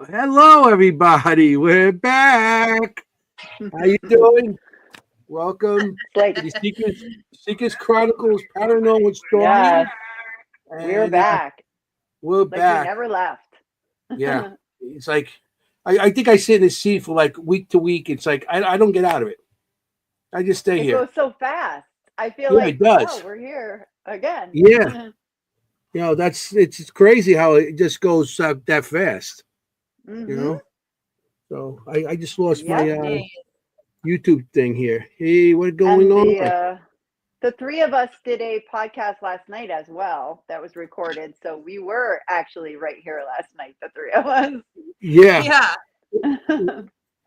Hello, everybody. We're back. How you doing? Welcome Like, to the Seekers Chronicles Paranormal yes, Stories. we're And back. we're Like we back. never left. Yeah. It's like, I think I sit in this seat for like week to week. It's like, I don't get out of it. I just stay It here. goes so fast. I feel Yeah, it like, does. oh, we're here again. Yeah. It's crazy how it just goes that fast, you Mm-hmm. know? So I just lost my Yep. YouTube thing here. Hey, what's going And on? the three of us did a podcast last night as well that was recorded. So we were actually right here last night, the three of us. Yeah. Yeah.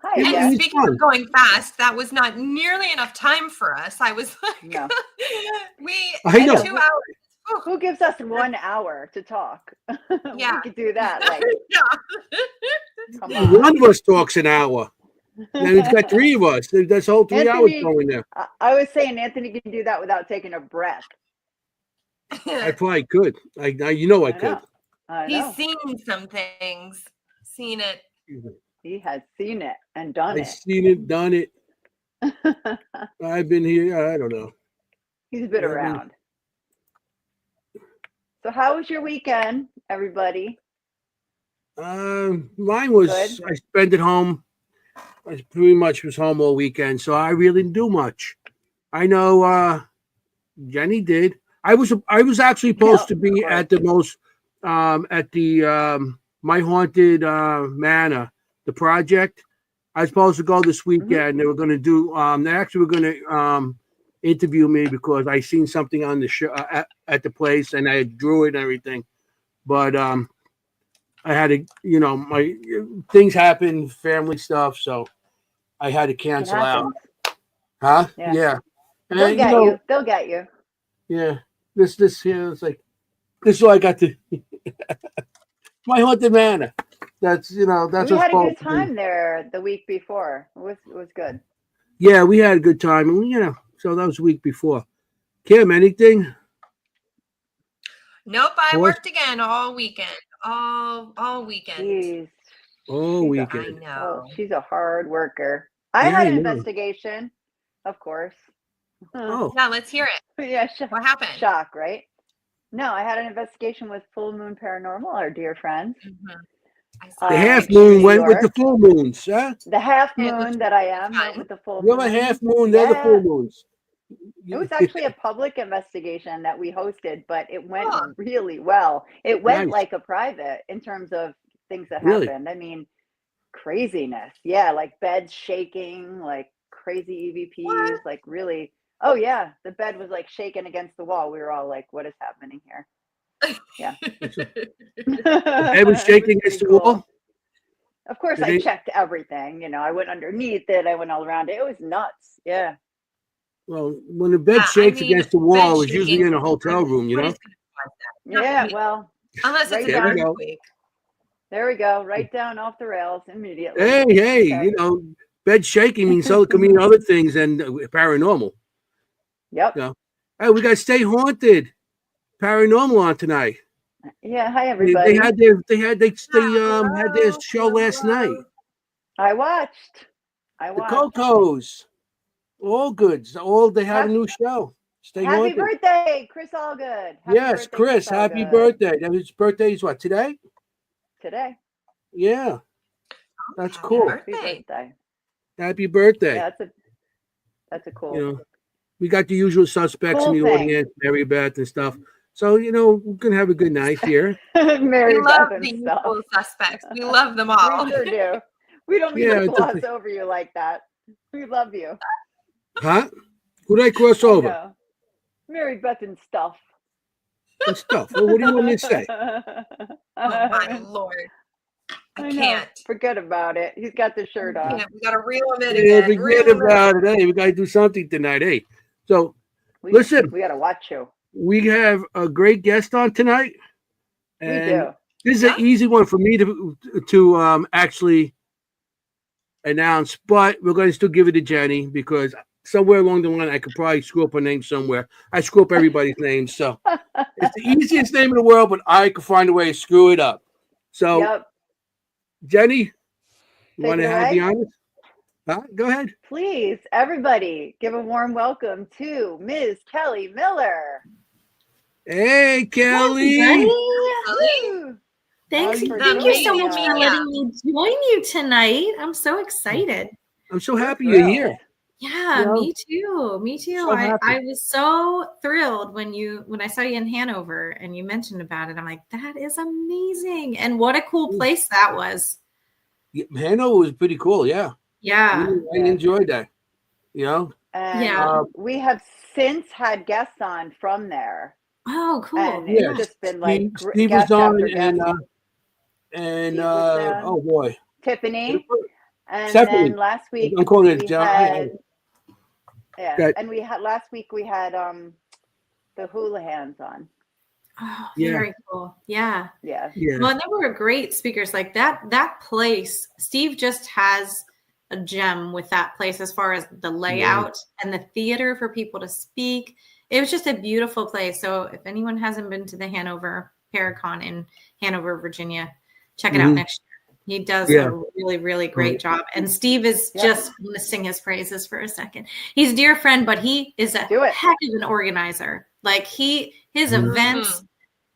Hi, It And was Jess. speaking fun. of going fast, that was not nearly enough time for us. I was like, No. we I know. 2 hours. Who gives us 1 hour to talk? Yeah. We could do that. Like, Yeah. come on. One of us talks an hour. Then it's got three of us. That's whole 3 hours Anthony, going there. I was saying Anthony can do that without taking a breath. I probably could. I could. I He's know. seen some things, seen it. He has seen it and done I've it. seen it, done it. I've been here. I don't know. He's been around. So how was your weekend, everybody? Mine was. Good. I spent it home. I pretty much was home all weekend, so I really didn't do much. I know Jenny did. I was actually supposed to be at the My Haunted Manor, the project. I was supposed to go this weekend. Mm-hmm. They were going to do. They actually were going to interview me because I seen something on the show at the place, and I drew it and everything. But I had to, my things happen, family stuff, so I had to cancel out. Huh? Yeah. And, They'll get you. They'll get you. Yeah. This here is like this is all I got to. My Haunted Manor. That's We that's had a good time there the week before. It was good. Yeah, we had a good time, and so that was the week before. Kim, anything? Nope, I What? worked again all weekend. All weekend. Jeez. All I weekend. know. She's a hard worker. I Yeah, had I an know. investigation, of course. Oh, Yeah, let's hear it. Yeah, What happened? shock, right? No, I had an investigation with Full Moon Paranormal, our dear friends. Mhm. I the saw half it. moon New went with York. the full moons, huh? The half It was moon that I am fun. went with the full You're moon. a half moon, they're the full moons. It was actually a public investigation that we hosted, but it went Oh. really well. It went Nice. like a private in terms of things that Really? happened. I mean, craziness. Yeah, like beds shaking, like crazy EVPs, What? like really. Oh yeah, the bed was like shaking against the wall. We were all like, "What is happening here?" Yeah. It was shaking against the wall. Of course, I checked everything. I went underneath it. I went all around it. It was nuts. Yeah. Well, when the bed shakes against the wall, it's usually in a hotel room, What is gonna cause that? Yeah. Well, Unless it's right an down. earthquake. There we go. Right down off the rails immediately. Hey, Okay. bed shaking means so it can mean other things than paranormal. Yep. Hey, we got Stay Haunted Paranormal on tonight. Yeah. Hi, everybody. They had their show last night. I watched. The Cocos. All good. They had a new show. Stay Happy Haunted. birthday, Chris Allgood. Yes, Chris. Happy birthday. His birthday is what, today? Today. Yeah. That's cool. Happy birthday. Happy birthday. Yeah, that's a cool. We got the usual suspects in the audience, Mary Beth and stuff. So, we're going to have a good night here. Mary We love Beth the and stuff. usual suspects. We love them all. We sure do. We don't mean to gloss over you like that. We love you. Huh? Who did I cross over? No. Mary Beth and stuff. And stuff. Well, what do you want me to say? Oh, my Lord. I can't. Forget about it. He's got the shirt on. We got to reel him in again. Forget about it. Hey, we got to do something tonight. Hey, so listen. We got to watch you. We have a great guest on tonight. And we do. This is an easy one for me to actually announce, but we're going to still give it to Jenny because somewhere along the line I could probably screw up her name somewhere. I screw up everybody's name, so it's the easiest name in the world, but I could find a way to screw it up. So Jenny, you Take want it to have the away. honors? Huh? Go ahead. Please, everybody, give a warm welcome to Ms. Kelly Miller. Hey, Kelly. Buddy. Woo! Thanks. you Thank you so joining much for us. letting me join you tonight. I'm so excited. I'm so We're happy you're thrilled. here. Yeah, Yeah. me too. Me too. So happy. I was so thrilled when I saw you in Hanover and you mentioned about it. I'm like, that is amazing. And what a cool place that was. Yeah, Hanover was pretty cool. Yeah. Yeah. I enjoyed that. You know? And Yeah. we have since had guests on from there. Oh, cool. And Yeah. it's just been like Steve was guest on after guest. and Steve was on. oh boy. Tiffany. And Stephanie. then last week I'm calling it we John. had That- and we had last week we had the Houlihan's on. Oh, Yeah. very cool. Yeah. Yeah. Yeah. Well, and they were great speakers. Like that place, Steve just has a gem with that place as far as the layout and the theater for people to speak. It was just a beautiful place. So if anyone hasn't been to the Hanover Paracon in Hanover, Virginia, check it out next year. He does a really, really great job. And Steve is just I'm gonna sing his praises for a second. He's a dear friend, but he is a heck of an organizer. Like his events,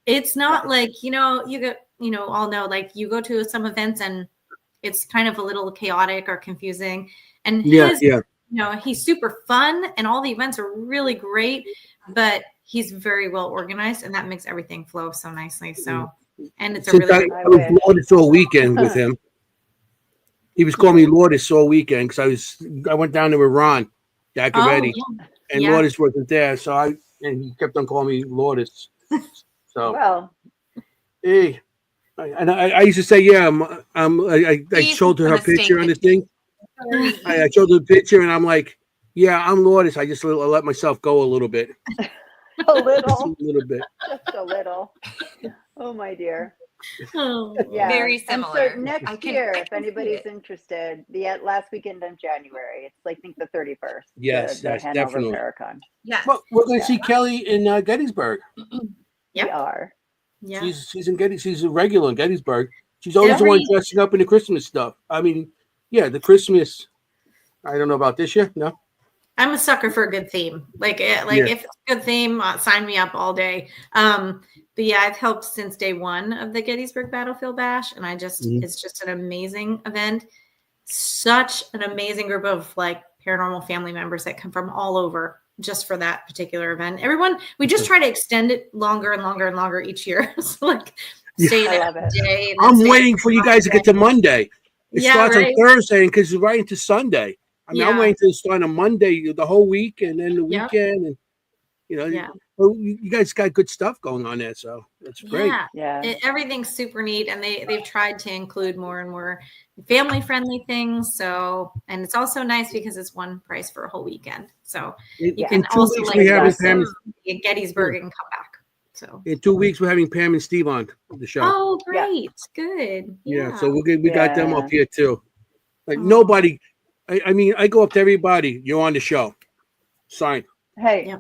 it's not like, you all know, like you go to some events and it's kind of a little chaotic or confusing. And he's super fun and all the events are really great, but he's very well organized and that makes everything flow so nicely. So, and it's a Since really I was Lourdes all weekend with him. He was calling me Lourdes all weekend because I went down to Iran, got ready, and Lourdes wasn't there, so he kept on calling me Lourdes. So well, hey, I used to say I showed her picture on the thing. I showed her the picture and I'm like, yeah, I'm Lourdes. I just let myself go a little bit. a little, a little bit, just a little. Oh my dear. Oh, Yeah, very similar. And so next year, if anybody's interested, the last weekend in January, it's I think the 31st. Yes, the that's Hanover definitely. Paracon. Yes. Well, we're going to see Kelly in Gettysburg. We are. Yeah. She's in Gettysburg. She's a regular in Gettysburg. She's always the one dressing up in the Christmas stuff. I mean, the Christmas. I don't know about this year. No. I'm a sucker for a good theme. If it's a good theme, sign me up all day. But yeah, I've helped since day one of the Gettysburg Battlefield Bash, and it's just an amazing event. Such an amazing group of paranormal family members that come from all over just for that particular event. We just try to extend it longer and longer and longer each year. So stay there a day. I'm waiting for you guys to get to Monday. It starts on Thursday because it's right into Sunday. I mean, I'm waiting to start on Monday the whole week and then the weekend. And, you guys got good stuff going on there. So that's great. Yeah. Everything's super neat. And they've tried to include more and more family friendly things. So, and it's also nice because it's one price for a whole weekend. So you can also in Gettysburg and come back. So in 2 weeks, we're having Pam and Steve on the show. Oh, great. Good. Yeah. So we got them up here too. Nobody. I mean, I go up to everybody. You're on the show. Sign. Hey,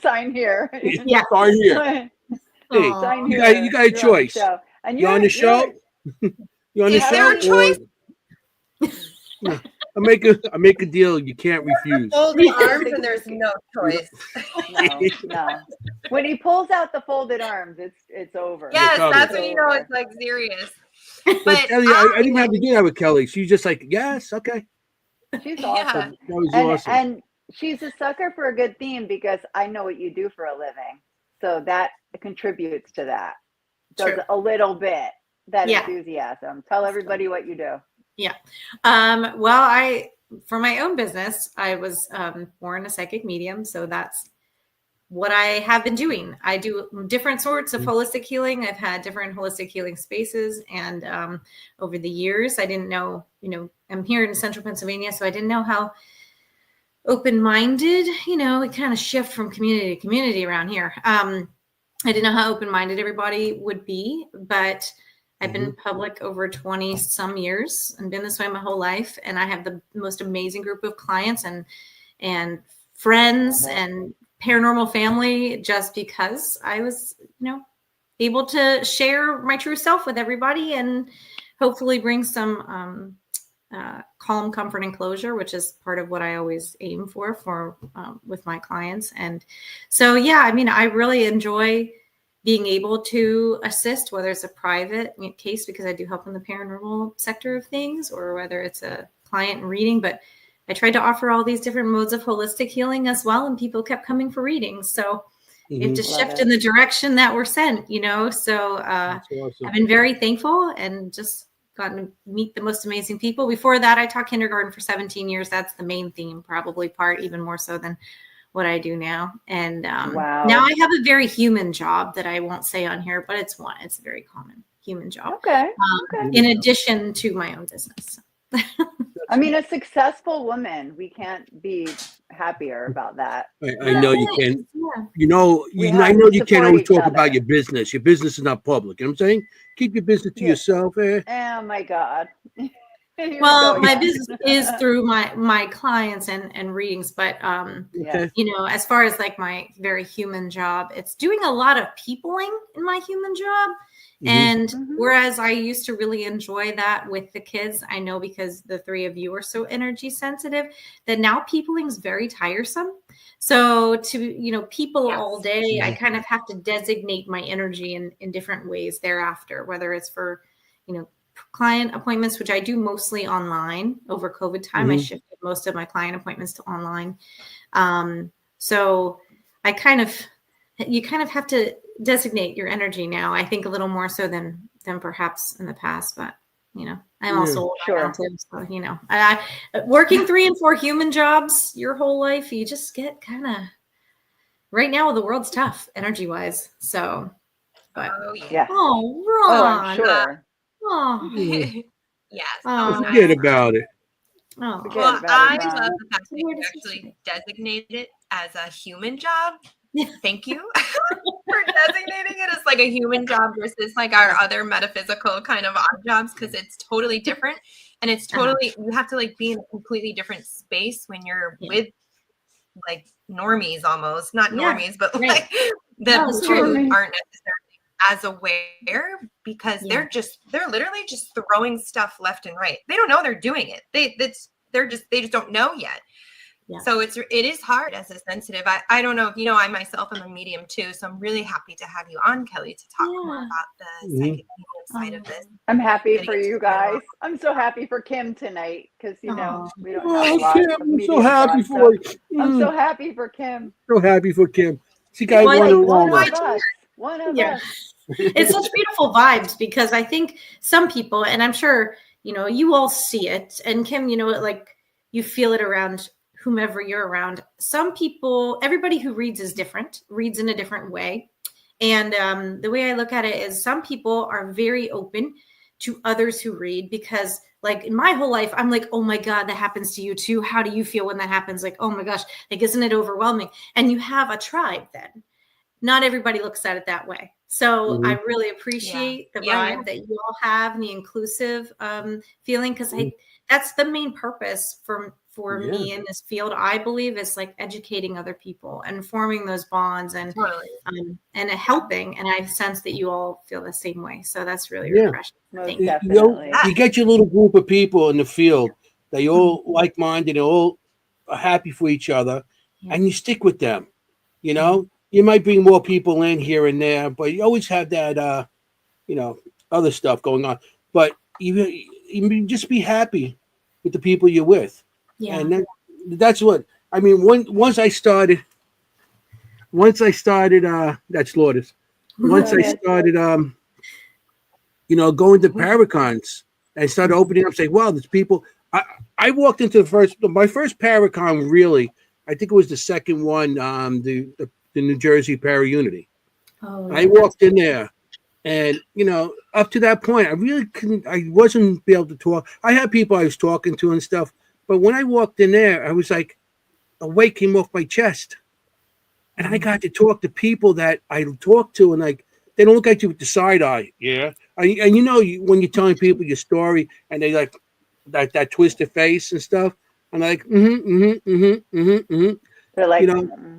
sign here. Yeah, sign here. Hey, sign you here. got a choice. And you're on the show. You're on the Is show. there a choice? I make a deal you can't refuse. Folded arms and there's no choice. No. When he pulls out the folded arms, it's over. Yes, that's when you know it's serious. But Kelly, I didn't have to do that with Kelly. She's just like, yes, okay. She's awesome. That was awesome. And she's a sucker for a good theme because I know what you do for a living. So that contributes to that. Does a little bit, that enthusiasm. Tell everybody what you do. Yeah. Well, for my own business, I was born a psychic medium. So that's what I have been doing. I do different sorts of holistic healing. I've had different holistic healing spaces. And over the years, I didn't know, I'm here in central Pennsylvania, so I didn't know how open-minded, we kind of shift from community to community around here. I didn't know how open-minded everybody would be, but I've been public over 20 some years and been this way my whole life. And I have the most amazing group of clients and friends and paranormal family just because I was, able to share my true self with everybody and hopefully bring some calm, comfort, and closure, which is part of what I always aim for with my clients. And so, yeah, I mean, I really enjoy being able to assist, whether it's a private case, because I do help in the paranormal sector of things, or whether it's a client reading. But I tried to offer all these different modes of holistic healing as well, and people kept coming for readings. So we have to shift in the direction that we're sent, So awesome. I've been very thankful and just gotten to meet the most amazing people. Before that, I taught kindergarten for 17 years. That's the main theme, probably part even more so than what I do now. And Wow. Now I have a very human job that I won't say on here, but it's a very common human job. Okay. In addition to my own business. I mean, a successful woman, we can't be happier about that. I know you can. Yeah. I know you can't always talk other. about your business. Your business is not public. You know what I'm saying? Keep your business to yourself. Oh my God. Well, my business is through my clients and readings, but as far as like my very human job, it's doing a lot of peopling in my human job. And whereas I used to really enjoy that with the kids, I know because the three of you are so energy sensitive that now peopling is very tiresome. So to, people all day, I kind of have to designate my energy in different ways thereafter, whether it's for, client appointments, which I do mostly online over COVID time. I shifted most of my client appointments to online. So you kind of have to designate your energy now, I think a little more so than perhaps in the past, but I'm also old now too, so working 3 and 4 human jobs your whole life, you just get kind of, right now the world's tough energy wise. So, but Ron. I'm sure. Yes. Forget about it. Well, I love the fact that you actually designated it as a human job. Thank you for designating it as like a human job versus like our other metaphysical kind of odd jobs, because it's totally different. And it's totally, you have to like be in a completely different space when you're with like normies almost, not normies, but like the people who aren't necessarily as aware, because they're literally just throwing stuff left and right. They don't know they're doing it. They just don't know yet. Yeah. So it is hard as a sensitive. I don't know if I myself am a medium too, so I'm really happy to have you on, Kelly, to talk more about the psychic medium side of this. I'm happy for you guys. I'm so happy for Kim tonight because we don't have a lot Kim, of I'm medium so happy for you. I'm so happy for Kim. So happy for Kim. She got one of us. One of us. It's such beautiful vibes, because I think some people, and I'm sure you all see it, and Kim, like you feel it around whomever you're around. Some people, everybody who reads is different, reads in a different way. And the way I look at it is some people are very open to others who read, because like in my whole life, I'm like, oh my God, that happens to you too. How do you feel when that happens? Like, oh my gosh, like, isn't it overwhelming? And you have a tribe then. Not everybody looks at it that way. So I really appreciate the vibe that you all have and the inclusive feeling, because that's the main purpose for me in this field, I believe, is like educating other people and forming those bonds and helping. And I sense that you all feel the same way. So that's really refreshing. You get your little group of people in the field that you're all like-minded and all are happy for each other, and you stick with them. You might bring more people in here and there, but you always have that, other stuff going on. But you just be happy with the people you're with. Yeah. And that's what, I mean, once I started, that's Lourdes. Once I started, going to Paracons, I started opening up, saying, wow, there's people. I walked into my first Paracon, really, I think it was the second one, the New Jersey Para-Unity. I walked in there, and up to that point, I wasn't able to talk. I had people I was talking to and stuff, but when I walked in there, I was like, a weight came off my chest, and I got to talk to people that I talked to, and like, they don't look at you with the side eye. Yeah. And when you're telling people your story, and they like that twisted face and stuff, and like, They're like,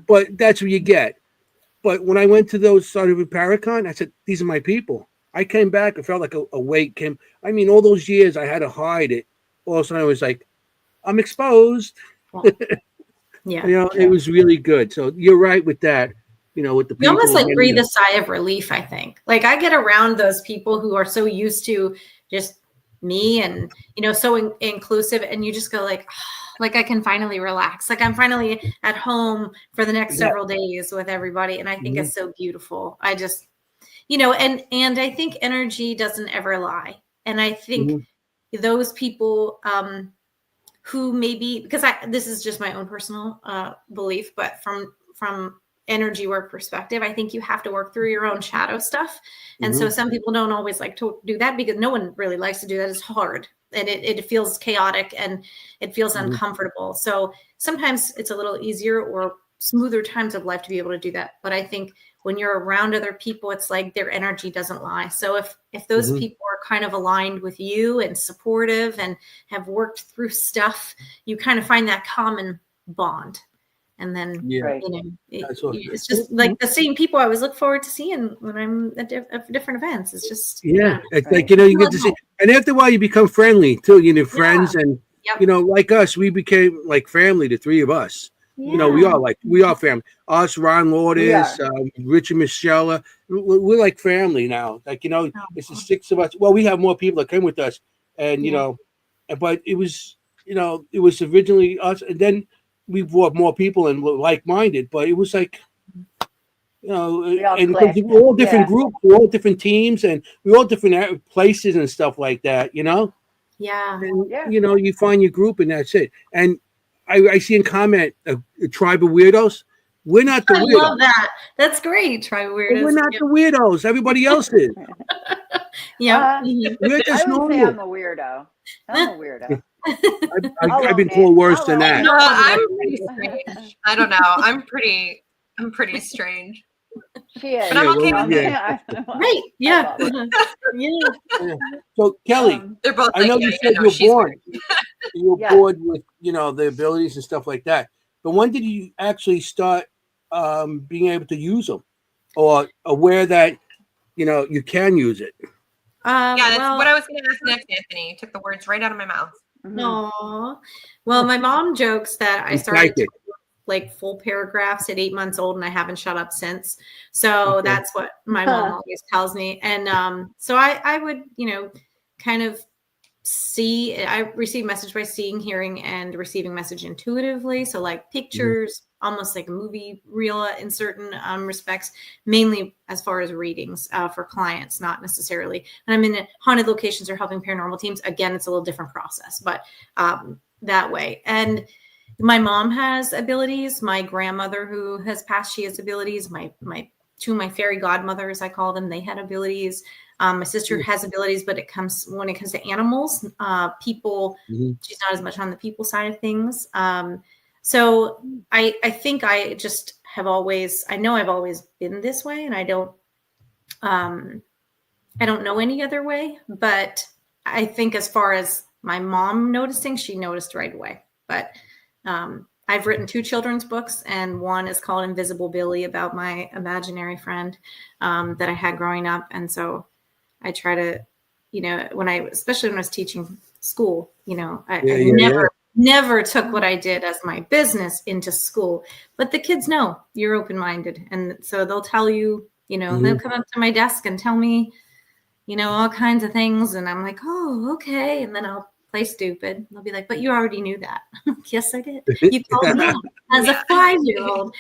but that's what you get. But when I went to those started with Paracon, I said, these are my people. I came back. I felt like a weight came. I mean, all those years I had to hide it. All of a sudden, I was like, I'm exposed. Yeah. It was really good. So you're right with that. With the You people. almost like breathe a sigh of relief, I think. Like I get around those people who are so used to just me and, so inclusive. And you just go like, like I can finally relax. Like I'm finally at home for the next several days with everybody. And I think it's so beautiful. I just, and I think energy doesn't ever lie. And I think those people who maybe, because this is just my own personal belief, but from energy work perspective, I think you have to work through your own shadow stuff. And so some people don't always like to do that because no one really likes to do that. It's hard and it feels chaotic and it feels uncomfortable. So sometimes it's a little easier or smoother times of life to be able to do that. But I think when you're around other people, it's like their energy doesn't lie. So if those people are kind of aligned with you and supportive and have worked through stuff, you kind of find that common bond. And then, it's just like the same people I always look forward to seeing when I'm at different events. It's just, it's like, you get to see, and after a while you become friendly too, friends and, like us, we became like family, the three of us. We are family. Us, Ron Lourdes, Rich and Michelle, we're like family now. Like, it's the six of us. Well, we have more people that came with us and, but it was, it was originally us. And then we brought more people and were like-minded, but it was like, and because we're all different groups, we're all different teams, and we're all different places and stuff like that, And, you find your group and that's it. And I see in comment a tribe of weirdos. We're not the weirdos. I love that. That's great. Tribe of weirdos. We're not the weirdos. Everybody else is. We're just normal. Say I'm a weirdo. I'm a weirdo. I've been called worse than that. No, I'm pretty strange. I don't know. I'm pretty strange. She is. But I'm okay with it. Right. Yeah. So Kelly, they're both. I know you said you're born. You were born with the abilities and stuff like that. But when did you actually start being able to use them, or aware that you can use it? That's what I was going to ask next, Anthony. You took the words right out of my mouth. No. Well, my mom jokes that I started to like full paragraphs at 8 months old and I haven't shut up since. So that's what my mom always tells me. And so I would, kind of I receive message by seeing, hearing, and receiving message intuitively. So like pictures, almost like a movie reel in certain respects, mainly as far as readings for clients, not necessarily. And I'm in haunted locations or helping paranormal teams. Again, it's a little different process, but that way. And my mom has abilities. My grandmother who has passed, she has abilities. My fairy godmothers, I call them, they had abilities. My sister has abilities, but when it comes to animals, people, she's not as much on the people side of things. So I think I just have always, I know I've always been this way, and I don't know any other way, but I think as far as my mom noticing, she noticed right away. But I've written 2 children's books, and one is called Invisible Billy, about my imaginary friend that I had growing up. And so I try to, especially when I was teaching school, I never took what I did as my business into school, but the kids know you're open-minded. And so they'll tell you, they'll come up to my desk and tell me, all kinds of things. And I'm like, oh, okay. And then I'll play stupid. They'll be like, but you already knew that. Yes, I did. You called me as a 5-year-old,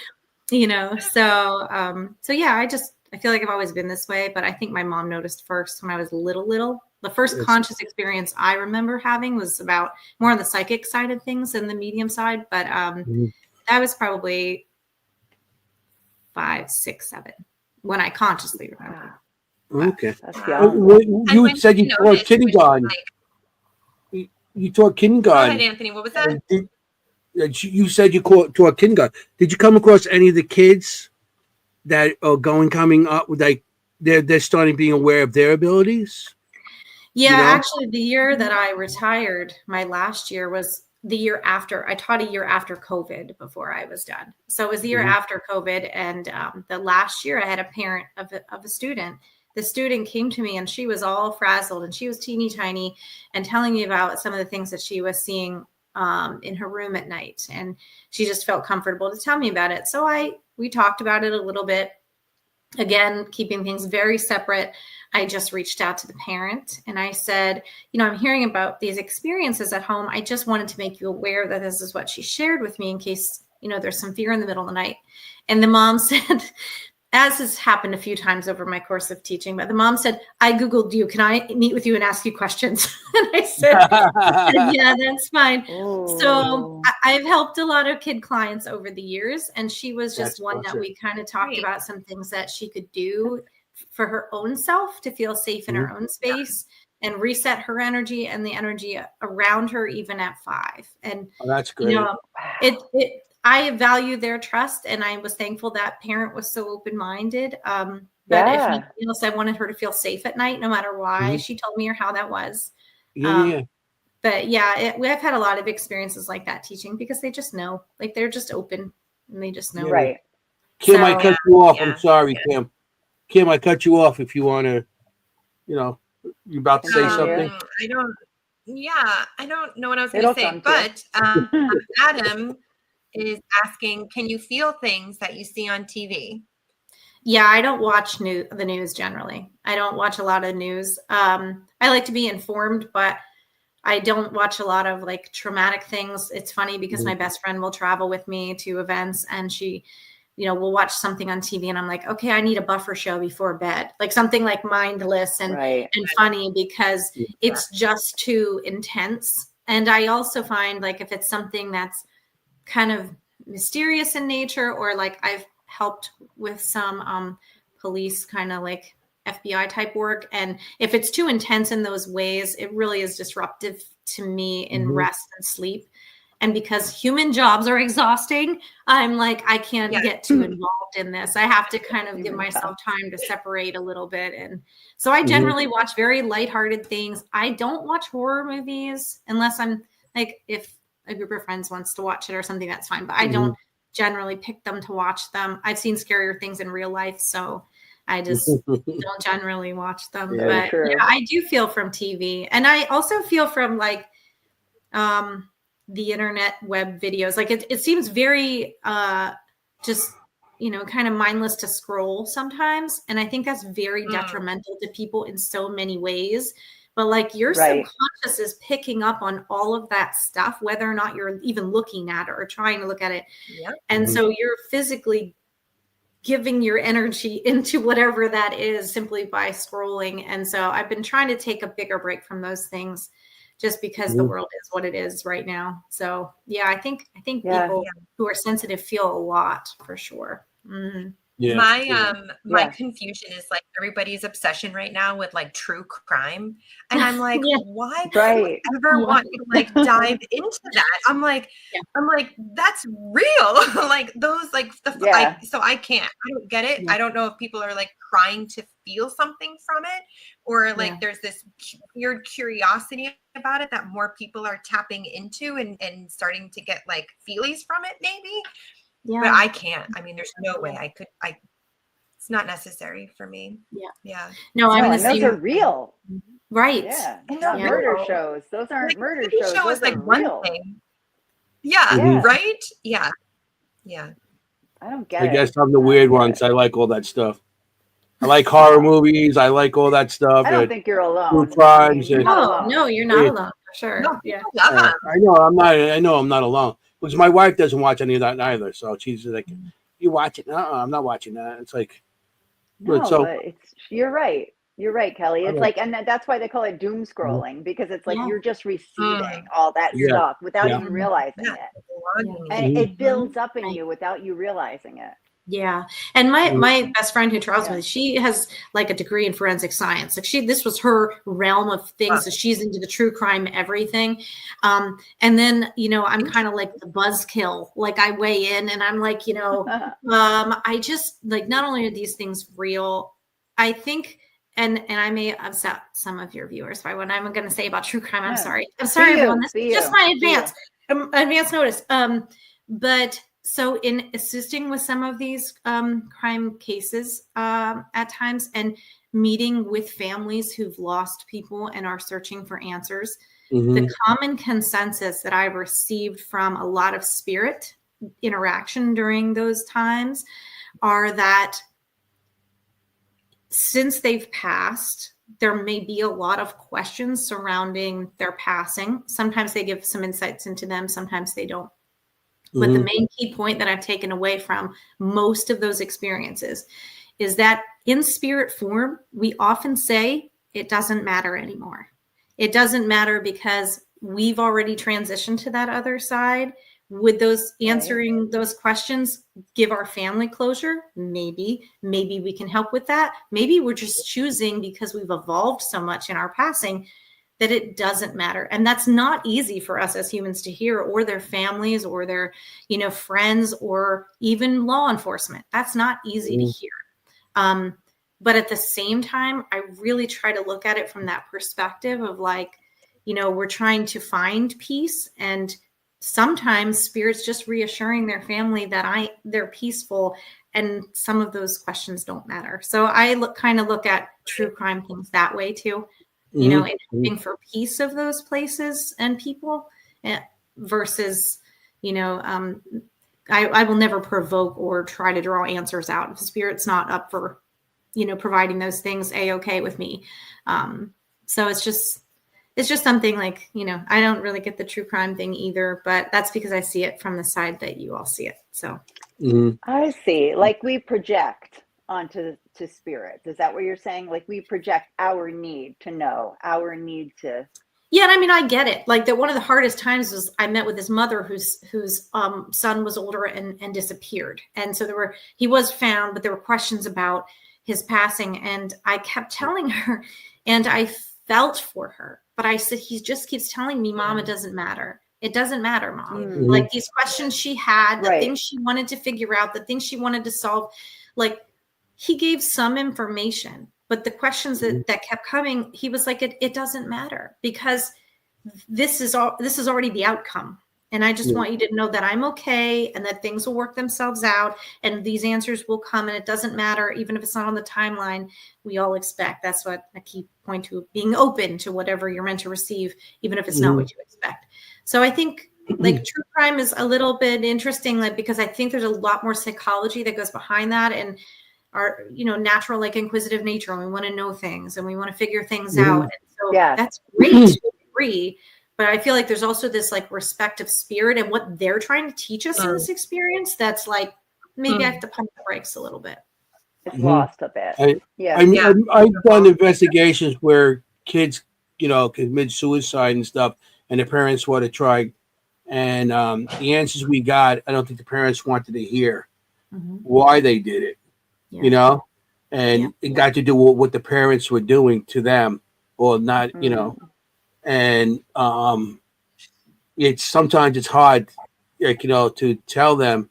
so yeah, I feel like I've always been this way, but I think my mom noticed first when I was little. The first conscious experience I remember having was about more on the psychic side of things than the medium side. But that was probably 5, 6, 7 when I consciously remember. Okay. You said you taught kindergarten. You taught kindergarten. Go ahead, Anthony. What was that? You said you taught kindergarten. Did you come across any of the kids that are coming up with, like, they're starting being aware of their abilities? Yeah, actually, the year that I retired, my last year was the year after. I taught a year after COVID before I was done. So it was the year after COVID, and the last year I had a parent of a student the student came to me and she was all frazzled and she was teeny tiny and telling me about some of the things that she was seeing in her room at night. And she just felt comfortable to tell me about it. So we talked about it a little bit. Again, keeping things very separate. I just reached out to the parent and I said, I'm hearing about these experiences at home. I just wanted to make you aware that this is what she shared with me in case, there's some fear in the middle of the night. And the mom said, as has happened a few times over my course of teaching, but the mom said, I Googled you. Can I meet with you and ask you questions? And I said, yeah, that's fine. Ooh. So I've helped a lot of kid clients over the years. And she was just one that we kind of talked about some things that she could do for her own self to feel safe in her own space and reset her energy and the energy around her, even at 5. And that's great. I value their trust, and I was thankful that parent was so open-minded. But if anything else, I wanted her to feel safe at night, no matter why she told me or how that was. But yeah, I've had a lot of experiences like that teaching because they just know, like they're just open and they just know. Right. Kim, I cut you off. I'm sorry, Kim. Kim, I cut you off. If you want to, you about to say something. I don't know what I was going to say, but Adam is asking, can you feel things that you see on TV? Yeah, I don't watch the news generally. I don't watch a lot of news. I like to be informed, but I don't watch a lot of like traumatic things. It's funny because my best friend will travel with me to events and she, we'll watch something on TV and I'm like, okay, I need a buffer show before bed, like something like mindless and funny because it's just too intense. And I also find like if it's something that's kind of mysterious in nature, or like I've helped with some police kind of like FBI type work. And if it's too intense in those ways, it really is disruptive to me in rest and sleep. And because human jobs are exhausting, I'm like, I can't get too involved in this. I have to kind of give myself time to separate a little bit. And so I generally watch very lighthearted things. I don't watch horror movies unless I'm like, if a group of friends wants to watch it or something, that's fine. But I don't generally pick them to watch them. I've seen scarier things in real life, so I just don't generally watch them. Yeah, but yeah, I do feel from TV. And I also feel from like the internet web videos. Like it seems very just, kind of mindless to scroll sometimes. And I think that's very detrimental to people in so many ways. But like your subconscious is picking up on all of that stuff, whether or not you're even looking at it or trying to look at it. Yep. And so you're physically giving your energy into whatever that is simply by scrolling. And so I've been trying to take a bigger break from those things just because the world is what it is right now. So yeah, I think people who are sensitive feel a lot for sure. Mm-hmm. Yeah, my confusion is like everybody's obsession right now with like true crime, and I'm like, why would I ever want to like dive into that? I'm like, that's real. Like those like the so I can't. I don't get it. I don't know if people are like trying to feel something from it, or like there's this weird curiosity about it that more people are tapping into and starting to get like feelies from it, maybe. Yeah. But I can't. I mean, there's no way I could. It's not necessary for me. Yeah. Yeah. No, I'm the same. Those are real. Right. Yeah. Not murder shows. Those aren't murder shows. Show is like real. One thing. Yeah. Right. Yeah. Yeah. I don't get it. I guess I'm the weird ones. I like all that stuff. I like horror movies. I like all that stuff. I don't think you're alone. True crimes. No, you're not alone for sure. No, I know I'm not alone. Because my wife doesn't watch any of that either. So she's like, you watch it? No, I'm not watching that. It's like, but you're right. You're right, Kelly. It's like, and that's why they call it doom scrolling, because it's like you're just receiving all that stuff without even realizing it. And it builds up in you without you realizing it. Yeah. And my best friend who travels with me, she has like a degree in forensic science. Like this was her realm of things. So she's into the true crime, everything. And then, I'm kind of like the buzzkill, like I weigh in and I'm like, I just like, not only are these things real, I think, and I may upset some of your viewers by what I'm going to say about true crime. I'm sorry. I'm sorry, everyone. This is just my advance notice. But So in assisting with some of these crime cases at times, and meeting with families who've lost people and are searching for answers, the common consensus that I've received from a lot of spirit interaction during those times are that since they've passed, there may be a lot of questions surrounding their passing. Sometimes they give some insights into them, sometimes they don't. But the main key point that I've taken away from most of those experiences is that in spirit form, we often say it doesn't matter anymore. It doesn't matter because we've already transitioned to that other side. Would those answering those questions give our family closure? Maybe we can help with that. Maybe we're just choosing, because we've evolved so much in our passing, that it doesn't matter. And that's not easy for us as humans to hear, or their families, or their, friends, or even law enforcement. That's not easy to hear. But at the same time, I really try to look at it from that perspective of we're trying to find peace, and sometimes spirit's just reassuring their family that they're peaceful, and some of those questions don't matter. So I look at true crime things that way too. And hoping for peace of those places and people versus, I will never provoke or try to draw answers out. If the spirit's not up for, providing those things, A-okay with me. So it's just something I don't really get the true crime thing either, but that's because I see it from the side that you all see it. So I see. We project onto spirits. Is that what you're saying? We project our need to know, our need to. Yeah, and I get it. That one of the hardest times was I met with his mother, whose son was older and disappeared, and so he was found, but there were questions about his passing, and I kept telling her, and I felt for her, but I said, he just keeps telling me, Mom, it doesn't matter. It doesn't matter, Mom. These questions she had, the things she wanted to figure out, the things she wanted to solve, he gave some information, but the questions that kept coming, he was like, it doesn't matter, because this is already the outcome. And I just want you to know that I'm okay, and that things will work themselves out, and these answers will come, and it doesn't matter. Even if it's not on the timeline, we all expect. That's what I keep pointing to, being open to whatever you're meant to receive, even if it's not what you expect. So I think true crime is a little bit interesting, because I think there's a lot more psychology that goes behind that, and our, natural, inquisitive nature. And we want to know things, and we want to figure things out. And so that's great to a degree. But I feel like there's also this respect of spirit and what they're trying to teach us in this experience. That's maybe I have to pump the brakes a little bit. It's lost a bit. I've done investigations where kids, commit suicide and stuff, and the parents want to try. And the answers we got, I don't think the parents wanted to hear why they did it, and it got to do with what the parents were doing to them or not, and sometimes it's hard, to tell them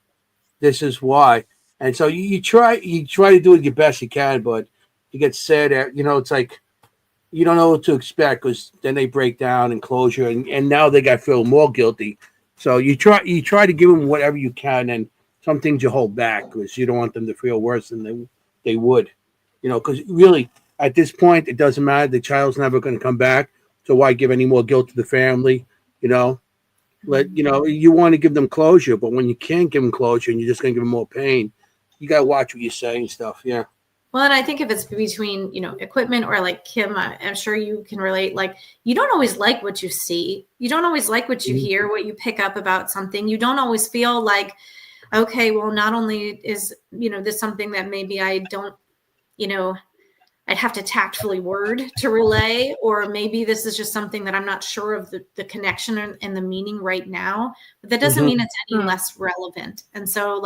this is why. And so you try to do it your best you can, but you get sad at, it's like you don't know what to expect, because then they break down and closure, and now they got feel more guilty. So you try to give them whatever you can, and some things you hold back because you don't want them to feel worse than they would, because really at this point it doesn't matter. The child's never going to come back. So why give any more guilt to the family? You want to give them closure, but when you can't give them closure and you're just going to give them more pain, you got to watch what you say and stuff. Yeah. Well, and I think if it's between, equipment or Kim, I'm sure you can relate. You don't always like what you see. You don't always like what you hear, what you pick up about something. You don't always feel okay, well, not only is, this something that maybe I don't, I'd have to tactfully word to relay, or maybe this is just something that I'm not sure of the connection and the meaning right now, but that doesn't mean it's any less relevant. And so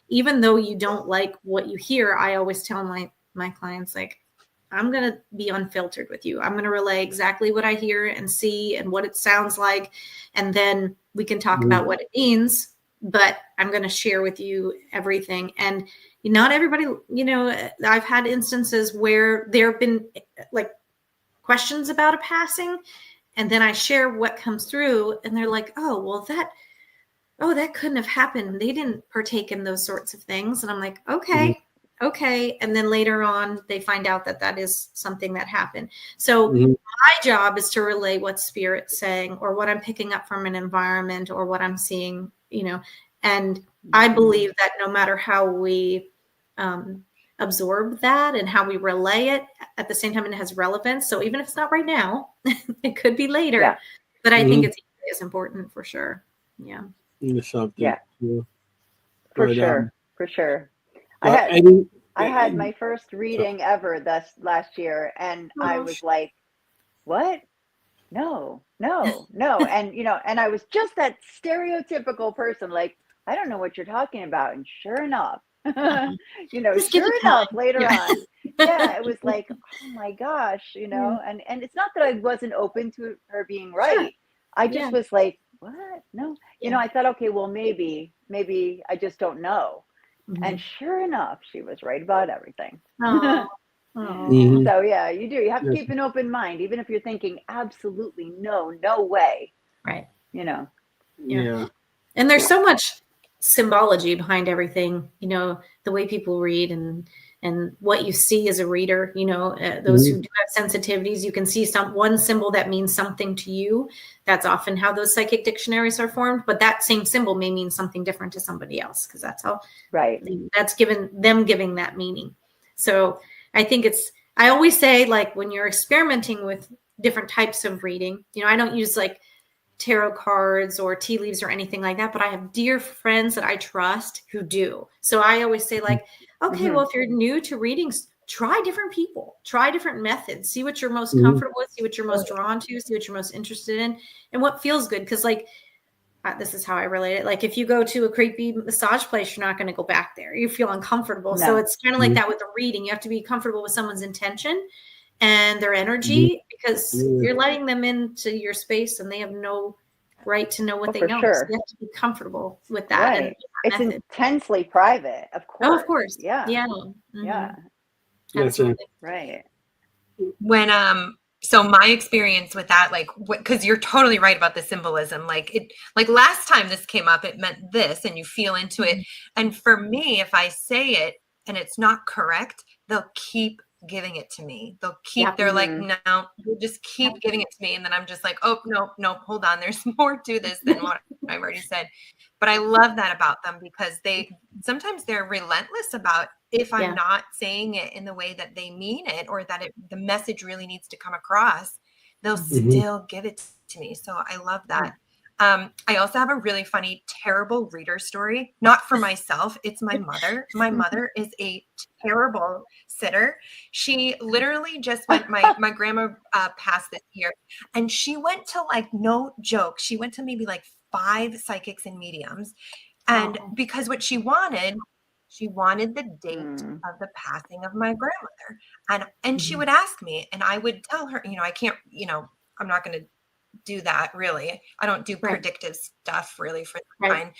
even though you don't like what you hear, I always tell my clients, I'm going to be unfiltered with you. I'm going to relay exactly what I hear and see and what it sounds like. And then we can talk about what it means, but I'm going to share with you everything. And not everybody, I've had instances where there have been questions about a passing, and then I share what comes through, and they're like, oh, well, oh, that couldn't have happened. They didn't partake in those sorts of things. And I'm like, okay. And then later on, they find out that that is something that happened. So my job is to relay what Spirit's saying, or what I'm picking up from an environment, or what I'm seeing, and I believe that no matter how we absorb that and how we relay it, at the same time, it has relevance. So even if it's not right now, it could be later, but I think it's as important for sure. Yeah. Something. Yeah. For sure. I had my first reading ever last year, and I was like, what? No. And, and I was just that stereotypical person, like, I don't know what you're talking about. And sure enough, sure enough, later on, it was like, oh my gosh, and it's not that I wasn't open to her being right. I just was like, what? No, I thought, okay, well, maybe I just don't know. And sure enough, she was right about everything. So yeah, you have to keep an open mind, even if you're thinking absolutely no way. Right. Yeah. And there's so much symbology behind everything, the way people read and what you see as a reader, those who do have sensitivities, you can see one symbol that means something to you. That's often how those psychic dictionaries are formed, but that same symbol may mean something different to somebody else, because that's how that's giving that meaning. So I think I always say, like, when you're experimenting with different types of reading, I don't use like tarot cards or tea leaves or anything like that, but I have dear friends that I trust who do. So I always say, like, okay, well, if you're new to readings, try different people, try different methods, see what you're most comfortable with, see what you're most drawn to, see what you're most interested in, and what feels good. Because, like, this is how I relate it. Like, if you go to a creepy massage place, you're not going to go back there. You feel uncomfortable. No. So it's kind of like that with the reading. You have to be comfortable with someone's intention and their energy, because you're letting them into your space and they have no right to know what they know. Sure. So you have to be comfortable with that. Right. And it's intensely private, of course. Oh, of course. Yeah. Yeah. Absolutely. Right. When so my experience with that, like, because you're totally right about the symbolism. Like last time this came up, it meant this, and you feel into it. And for me, if I say it and it's not correct, they'll keep giving it to me. They're like, no, you just keep giving it to me. And then I'm just like, oh, no, hold on. There's more to this than what I've already said. But I love that about them, because sometimes they're relentless about, if I'm not saying it in the way that they mean it, or that the message really needs to come across, they'll still give it to me. So I love that. I also have a really funny, terrible reader story, not for myself. It's my mother. My mother is a terrible sitter. She literally just went, my grandma passed this year, and she went to, like, no joke, she went to maybe like 5 psychics and mediums. And because what she wanted the date of the passing of my grandmother. And she would ask me, and I would tell her, I can't, I'm not going to do that, really. I don't do predictive stuff really for the sign,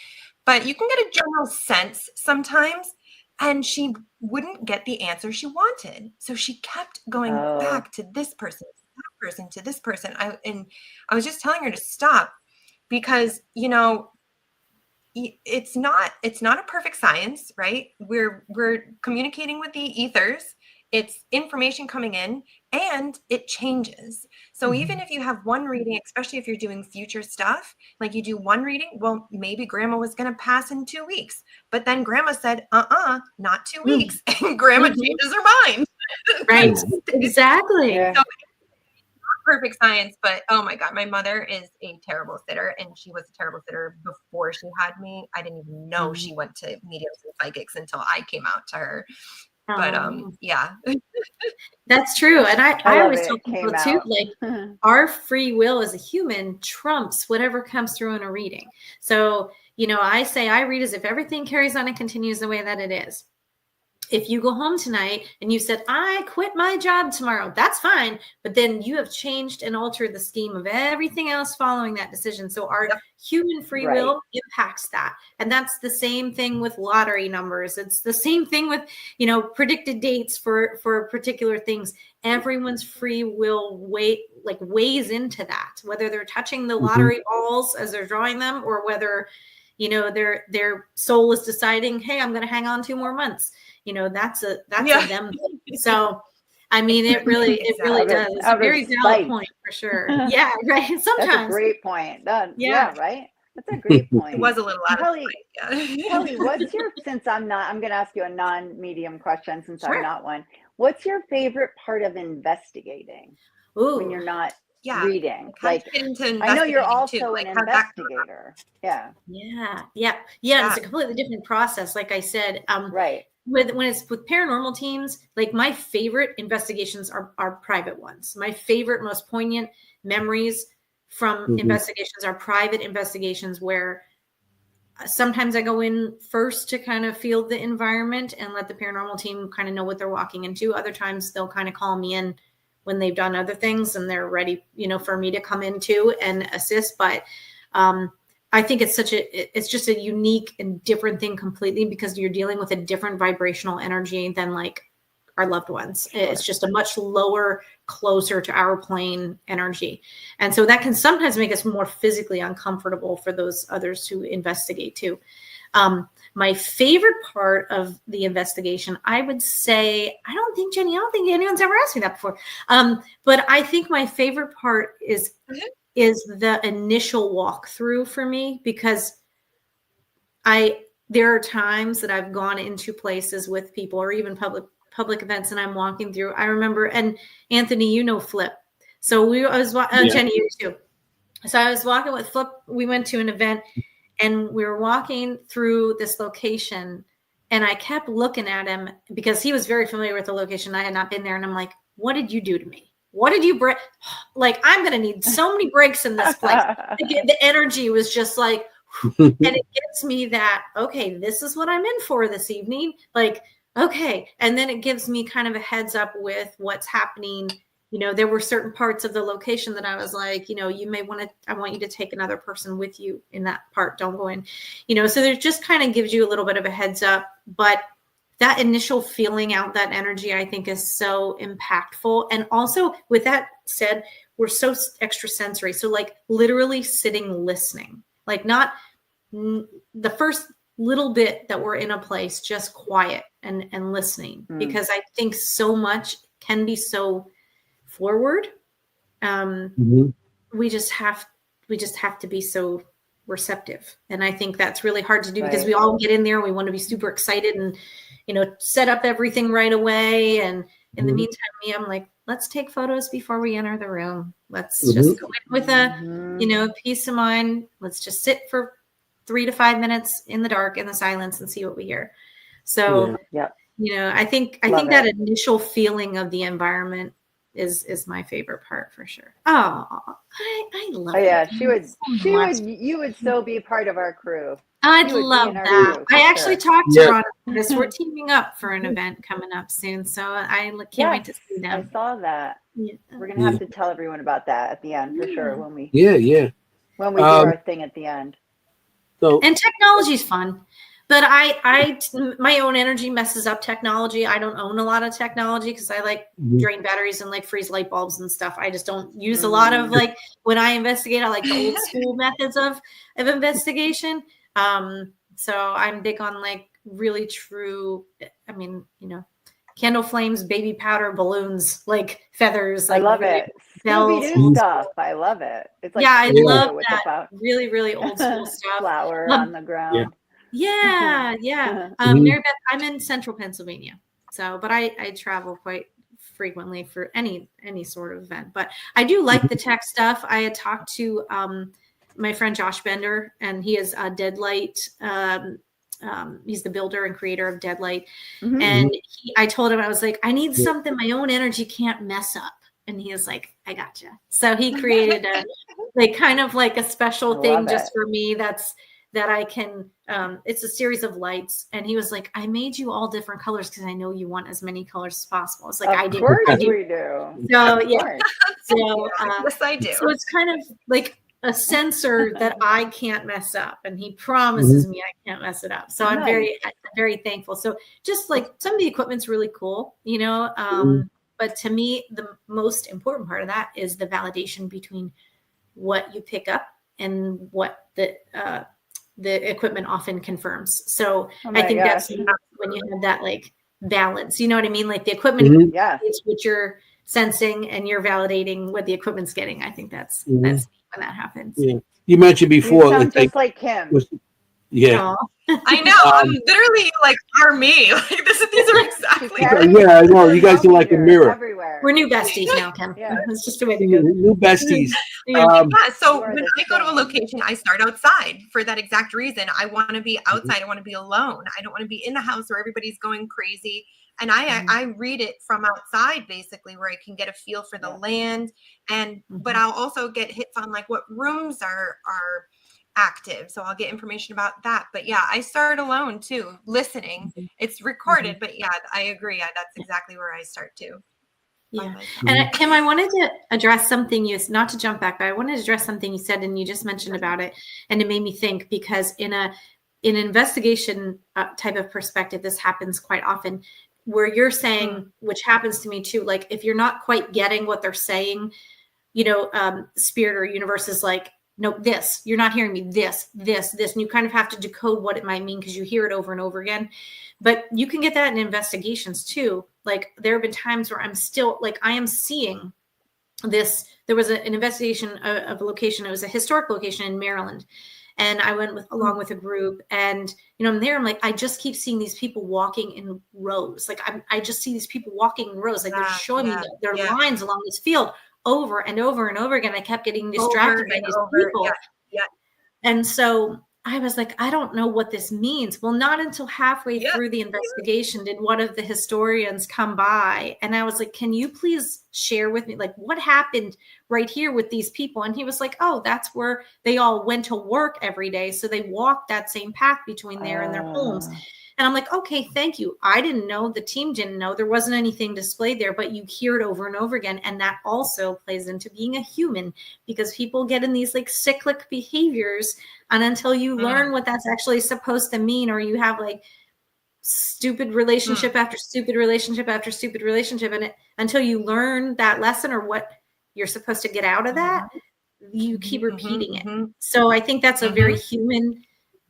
but you can get a general sense sometimes. And she wouldn't get the answer she wanted, so she kept going back to this person, to that person, to this person. I was just telling her to stop, because it's not a perfect science, right? We're communicating with the ethers. It's information coming in, and it changes. So even if you have one reading, especially if you're doing future stuff, like you do one reading, well, maybe grandma was going to pass in 2 weeks, but then grandma said, not 2 weeks. And grandma changes her mind. Right. Exactly. So perfect science, but oh my God, my mother is a terrible sitter, and she was a terrible sitter before she had me. I didn't even know she went to mediums and psychics until I came out to her. But yeah. That's true. And I always tell people too, like, our free will as a human trumps whatever comes through in a reading. So, I say I read as if everything carries on and continues the way that it is. If you go home tonight and you said, I quit my job tomorrow, that's fine. But then you have changed and altered the scheme of everything else following that decision. So our human free will impacts that. And that's the same thing with lottery numbers. It's the same thing with, predicted dates for particular things. Everyone's free will weighs into that, whether they're touching the lottery balls as they're drawing them, or whether their soul is deciding, hey, I'm going to hang on 2 more months. That's a them thing. So I mean, it really does. It's a very valid point for sure. Yeah, right. Sometimes that's a great point. Yeah, right. That's a great point. It was a little out Kelly, of place. Kelly, since I'm going to ask you a non-medium question since Sure. I'm not one. What's your favorite part of investigating? Ooh. When you're not reading? Like, I know you're also an investigator. Yeah. It's a completely different process. Like I said, right. When it's with paranormal teams, like my favorite investigations are private ones. My favorite, most poignant memories from investigations are private investigations where sometimes I go in first to kind of feel the environment and let the paranormal team kind of know what they're walking into. Other times they'll kind of call me in when they've done other things and they're ready, for me to come in too and assist. But I think it's just a unique and different thing completely because you're dealing with a different vibrational energy than like our loved ones. Sure. It's just a much lower, closer to our plane energy. And so that can sometimes make us more physically uncomfortable for those others who investigate too. My favorite part of the investigation, I would say, I don't think anyone's ever asked me that before. But I think my favorite part is the initial walkthrough for me, because there are times that I've gone into places with people or even public events and I'm walking through. I remember, and Anthony, Flip. So Jenny, you too. So I was walking with Flip. We went to an event and we were walking through this location and I kept looking at him because he was very familiar with the location. I had not been there. And I'm like, what did you do to me? What did you break? Like, I'm going to need so many breaks in this place. The energy was just like, and it gives me that, okay, this is what I'm in for this evening. Like, okay. And then it gives me kind of a heads up with what's happening. There were certain parts of the location that I was like, you may I want you to take another person with you in that part. Don't go in, so there just kind of gives you a little bit of a heads up, but that initial feeling out that energy, I think, is so impactful. And also with that said, we're so extrasensory. So like literally sitting, listening, like not the first little bit that we're in a place, just quiet and listening, because I think so much can be so forward. We just have to be so receptive. And I think that's really hard to do because we all get in there and we want to be super excited and, set up everything right away. And in the meantime, I'm like, let's take photos before we enter the room. Let's just go in with a peace of mind. Let's just sit for 3 to 5 minutes in the dark, in the silence, and see what we hear. So, I think that initial feeling of the environment is my favorite part for sure. Oh, I love it. Yeah, you would so be part of our crew. I'd love that. I actually talked to Ron about this. We're teaming up for an event coming up soon, so I can't wait to see them. I saw that. Yeah. We're gonna have to tell everyone about that at the end for sure when we do our thing at the end. And technology's fun. But my own energy messes up technology. I don't own a lot of technology because I like drain batteries and like freeze light bulbs and stuff. I just don't use a lot of like when I investigate, I like the old school methods of investigation. So I'm big on like really true, candle flames, baby powder, balloons, like feathers. Like I love it. Scooby-Doo stuff. I love it. It's like I love that. Really, really old school stuff. Flower on the ground. Yeah. Mary Beth, I'm in central Pennsylvania. So, but I travel quite frequently for any sort of event. But I do like the tech stuff. I had talked to my friend Josh Bender, and he is Deadlight. He's the builder and creator of Deadlight. And I told him, I was like, I need something my own energy can't mess up. And he was like, I gotcha. So he created a special thing just for me. That I can, it's a series of lights. And he was like, I made you all different colors because I know you want as many colors as possible. It's like, of course we do. So, yeah. So, yes, I do. So it's kind of like a sensor that I can't mess up. And he promises me I can't mess it up. So I'm very thankful. So just like some of the equipment's really cool, but to me, the most important part of that is the validation between what you pick up and what the the equipment often confirms. So I think that's when you have that like balance, you know what I mean? Like the equipment is what you're sensing and you're validating what the equipment's getting. I think that's when that happens. Yeah. You mentioned before. You sound just like Kim. Yeah. I know. I'm literally like, are me. Like these are exactly. Yeah, I know. You guys are like a mirror. Everywhere. We're new besties now, Kim. Yeah. It's just the way to go. New besties. So when I go to a location, I start outside for that exact reason. I want to be outside. I want to be alone. I don't want to be in the house where everybody's going crazy. And I read it from outside, basically, where I can get a feel for the land. And but I'll also get hits on like what rooms are active. So I'll get information about that. But yeah, I start alone too, listening. It's recorded, but yeah, I agree. That's exactly where I start too. Yeah. And Kim, I wanted to address something not to jump back, but I wanted to address something you said and you just mentioned about it. And it made me think, because in an investigation type of perspective, this happens quite often, where you're saying, which happens to me too, like if you're not quite getting what they're saying, spirit or universe is like, no, this, you're not hearing me, this, and you kind of have to decode what it might mean because you hear it over and over again. But you can get that in investigations too. Like there have been times where I'm still like, I am seeing this. There was an investigation of a location. It was a historic location in Maryland. And I went along with a group, and I'm there. I'm like, I just keep seeing these people walking in rows. Like I just see these people walking in rows. Like they're showing me their lines along this field over and over and over again. I kept getting distracted by these people. Yeah. And so I was like, I don't know what this means. Well, not until halfway through the investigation did one of the historians come by. And I was like, can you please share with me, like, what happened right here with these people? And he was like, oh, that's where they all went to work every day. So they walked that same path between there and their homes. And I'm like, okay, thank you. I didn't know, the team didn't know, there wasn't anything displayed there, but you hear it over and over again. And that also plays into being a human, because people get in these like cyclic behaviors. And until you learn what that's actually supposed to mean, or you have like stupid relationship after stupid relationship after stupid relationship, and until you learn that lesson or what you're supposed to get out of that, you keep repeating it. So I think that's a very human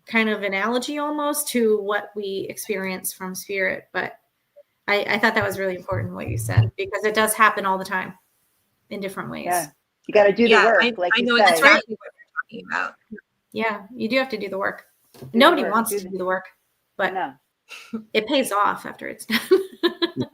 kind of analogy almost to what we experience from spirit. But I thought that was really important what you said, because it does happen all the time in different ways. Yeah, you got to do the work. I know exactly what you're talking about. Yeah, you do have to do the work. Nobody wants to do the work, but it pays off after it's done.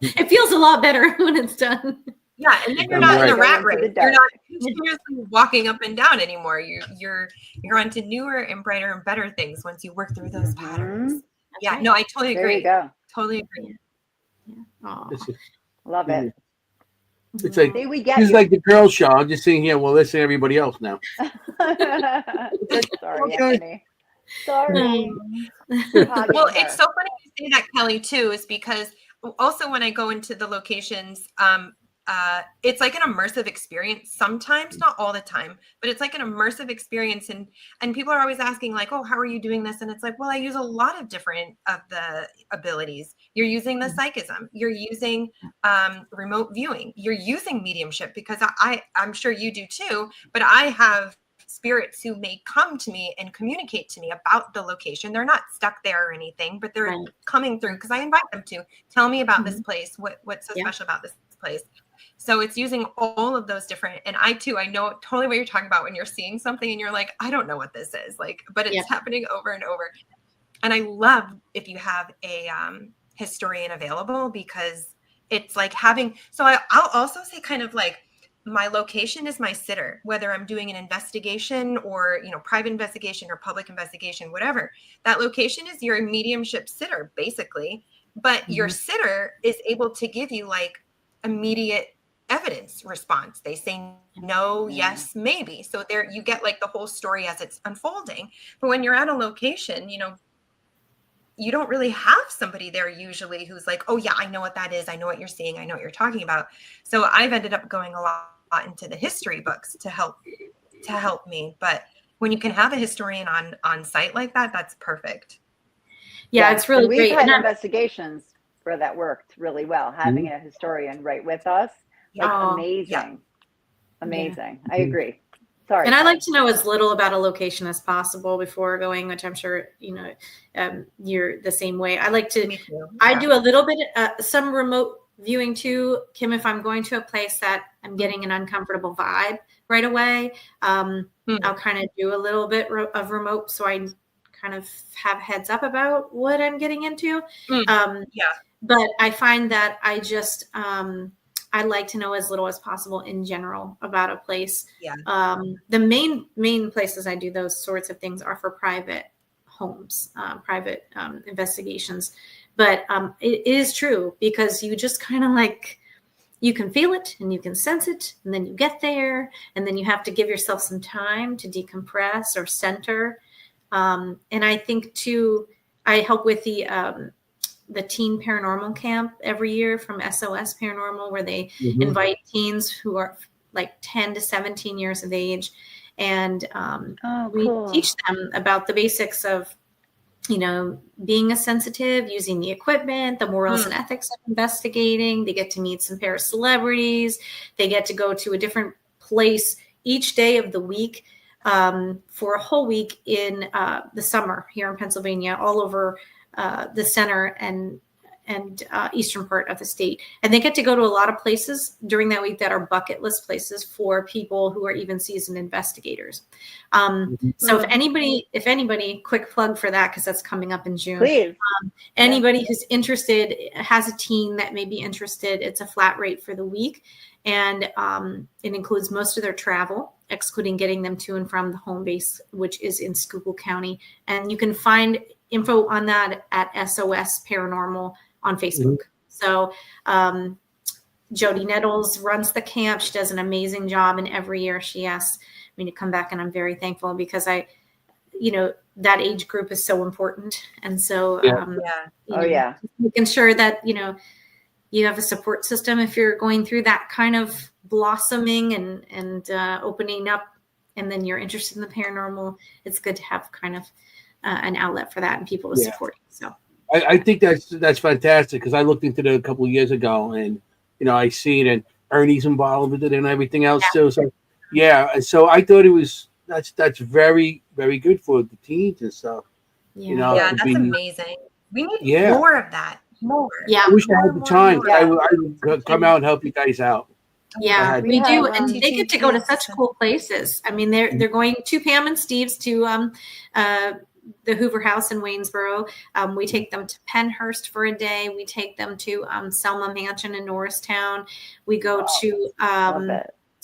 It feels a lot better when it's done. Yeah, and then you're not in the rat race. You're not continuously walking up and down anymore. You're onto newer and brighter and better things once you work through those patterns. Yeah, no, I totally agree. There you go. Totally agree. Love it. It's like it's like the girl show. I'm just sitting here. Well, listen to everybody else now. Sorry, Anthony. Sorry. Well, it's so funny you say that, Kelly, too, is because also when I go into the locations, it's like an immersive experience sometimes, not all the time, but it's like an immersive experience. And people are always asking like, oh, how are you doing this? And it's like, well, I use a lot of different of the abilities. You're using the psychism, you're using remote viewing, you're using mediumship, because I'm sure you do too, but I have spirits who may come to me and communicate to me about the location. They're not stuck there or anything, but they're coming through because I invite them to tell me about this place. What's so special about this place? So it's using all of those different, and I know totally what you're talking about when you're seeing something and you're like, I don't know what this is, like, but it's happening over and over. And I love if you have a historian available, because it's like having, so I'll also say kind of like my location is my sitter, whether I'm doing an investigation or, private investigation or public investigation, whatever. That location is your mediumship sitter, basically. But your sitter is able to give you like immediate evidence response. They say no, yes, maybe. So there you get like the whole story as it's unfolding. But when you're at a location, you don't really have somebody there usually who's like, oh yeah, I know what that is. I know what you're seeing. I know what you're talking about. So I've ended up going a lot into the history books to help me. But when you can have a historian on site like that, that's perfect. Yeah, it's really great. We've had investigations where that worked really well. Having a historian right with us, amazing. I agree. Sorry. And I like to know as little about a location as possible before going, which I'm sure, you're the same way. I like to, I do a little bit, some remote viewing too, Kim, if I'm going to a place that I'm getting an uncomfortable vibe right away, I'll kind of do a little bit of remote. So I kind of have heads up about what I'm getting into. But I find that I just, I like to know as little as possible in general about a place. The main places I do those sorts of things are for private homes, private investigations. But it is true because you just kind of like, you can feel it and you can sense it, and then you get there, and then you have to give yourself some time to decompress or center. And I think too, I help with the teen paranormal camp every year from SOS Paranormal, where they invite teens who are like 10 to 17 years of age. And we teach them about the basics of, being a sensitive, using the equipment, the morals and ethics of investigating. They get to meet some pair of celebrities. They get to go to a different place each day of the week for a whole week in the summer here in Pennsylvania, all over the center and eastern part of the state. And they get to go to a lot of places during that week that are bucket list places for people who are even seasoned investigators. So if anybody, quick plug for that, because that's coming up in June. Please. Anybody who's interested, has a teen that may be interested, it's a flat rate for the week. And it includes most of their travel, excluding getting them to and from the home base, which is in Schuylkill County. And you can find info on that at SOS Paranormal on Facebook. So Jody Nettles runs the camp. She does an amazing job, and every year she asks me to come back, and I'm very thankful because that age group is so important. And so making sure that you have a support system if you're going through that kind of blossoming and opening up, and then you're interested in the paranormal, it's good to have kind of an outlet for that and people to support you. So I think that's fantastic, because I looked into it a couple of years ago, and I see it, and Ernie's involved with it and everything else too. So so I thought that's very, very good for the teens and stuff. That's amazing. We need more of that. More. I wish I had the time. I would come out and help you guys out. Yeah, we do, and they get to go to such cool places. I mean, they're going to Pam and Steve's to the Hoover House in Waynesboro. We take them to Pennhurst for a day. We take them to Selma Mansion in Norristown. We go to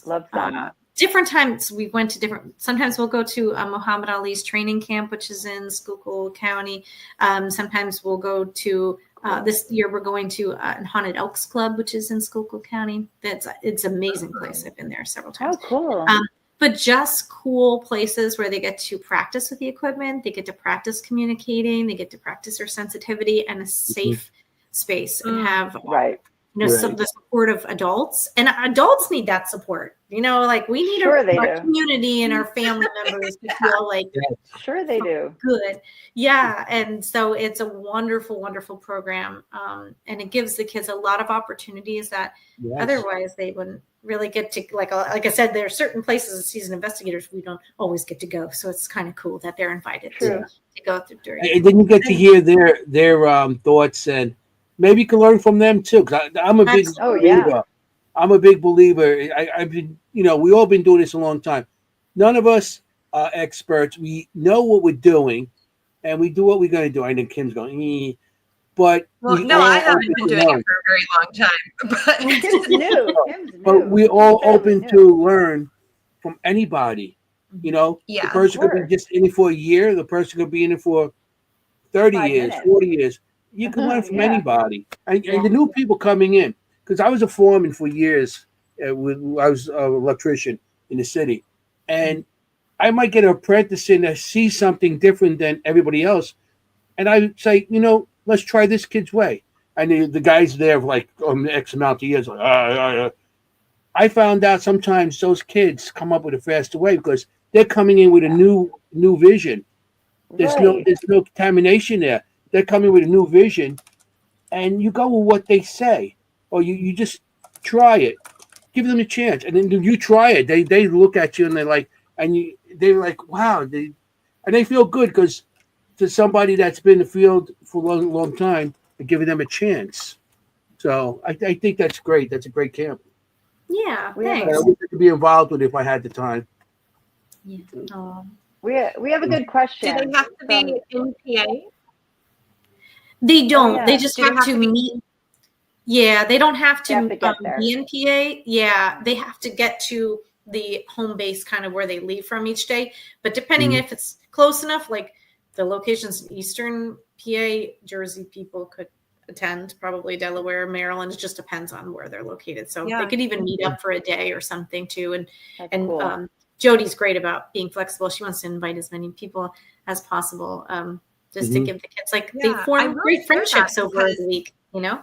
love Selma. Different times. We went to sometimes we'll go to Muhammad Ali's training camp, which is in Schuylkill County. Sometimes we'll go to this year we're going to Haunted Elks Club, which is in Schuylkill County. It's an amazing place. I've been there several times. Oh, cool. But just cool places where they get to practice with the equipment. They get to practice communicating. They get to practice their sensitivity and a safe space and have the support of adults. And adults need that support. Like we need our community and our family members to feel like they do good. Yeah. And so it's a wonderful, wonderful program. And it gives the kids a lot of opportunities that otherwise they wouldn't really get to. Like I said, there are certain places as seasoned investigators we don't always get to go. So it's kind of cool that they're invited to go through during. And then you get to hear their thoughts, and maybe you can learn from them too. Because I'm a big believer. I'm a big believer. I've been, we all been doing this a long time. None of us are experts. We know what we're doing, and we do what we're going to do. I know Kim's going, but I haven't been doing it for a very long time. But Kim's new. But we're all open to learn from anybody. The person could be just in it for a year. The person could be in it for 30 years, 40 years. You can learn from anybody, and the new people coming in. Because I was a foreman for years. I was an electrician in the city. And I might get an apprentice in to see something different than everybody else. And I would say, let's try this kid's way. And the guys there for like X amount of years. I found out sometimes those kids come up with a faster way because they're coming in with a new vision. There's no contamination there. They're coming with a new vision. And you go with what they say. Or you just try it, give them a chance, and then you try it. They look at you and they're like, and they're like, wow, they feel good because to somebody that's been in the field for a long, long time, they're giving them a chance. So I think that's great. That's a great camp. Yeah, thanks. I wish I could be involved with it if I had the time. Yeah. We have a good question. Do they have to be in PA? They don't. Oh, yeah. They just have to meet. Yeah, they don't have to, be in PA. Yeah, they have to get to the home base kind of where they leave from each day. But depending if it's close enough, like the locations in Eastern PA, Jersey people could attend, probably Delaware, Maryland. It just depends on where they're located. So they could even meet up for a day or something too. And cool. Jody's great about being flexible. She wants to invite as many people as possible, just to give the kids, like, they form great friendships over the week, you know?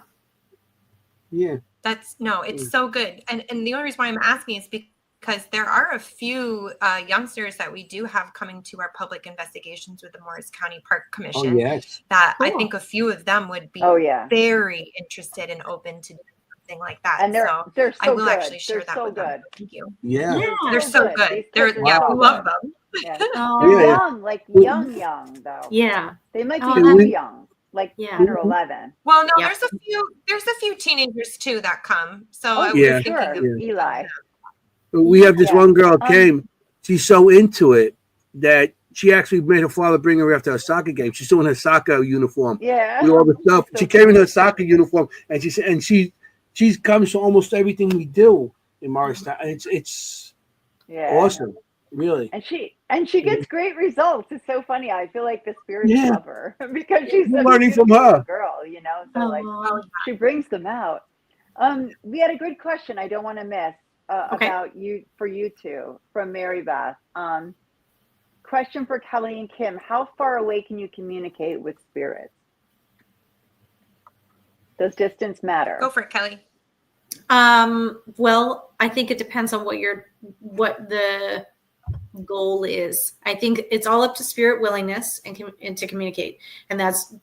Yeah. It's so good. And the only reason why I'm asking is because there are a few youngsters that we do have coming to our public investigations with the Morris County Park Commission. Oh, yes. That I think a few of them would be very interested and open to doing something like that. And they're so I will good. actually share that with them. Thank you. Yeah. They're so good. We love them. Yeah. They're young, like young though. Yeah. They might be too young, like 10 or 11. Well, no, there's a few teenagers too that come. So I was thinking of Eli. We have this one girl came. She's so into it that she actually made her father bring her after a soccer game. She's still in her soccer uniform. Yeah. With all the stuff. She came in her soccer uniform, and she comes to almost everything we do in Morristown. It's awesome, really. And she gets great results. It's so funny. I feel like the spirits love her because she's learning from her girl, you know. So she brings them out. We had a good question I don't want to miss about you two from Mary Beth. Question for Kelly and Kim: how far away can you communicate with spirits? Does distance matter? Go for it, Kelly. Well, I think it depends on what the goal is. I think it's all up to spirit willingness and to communicate. And that's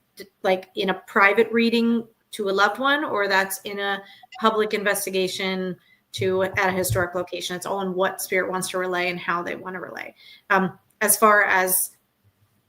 like in a private reading to a loved one, or that's in a public investigation at a historic location. It's all in what spirit wants to relay and how they want to relay. As far as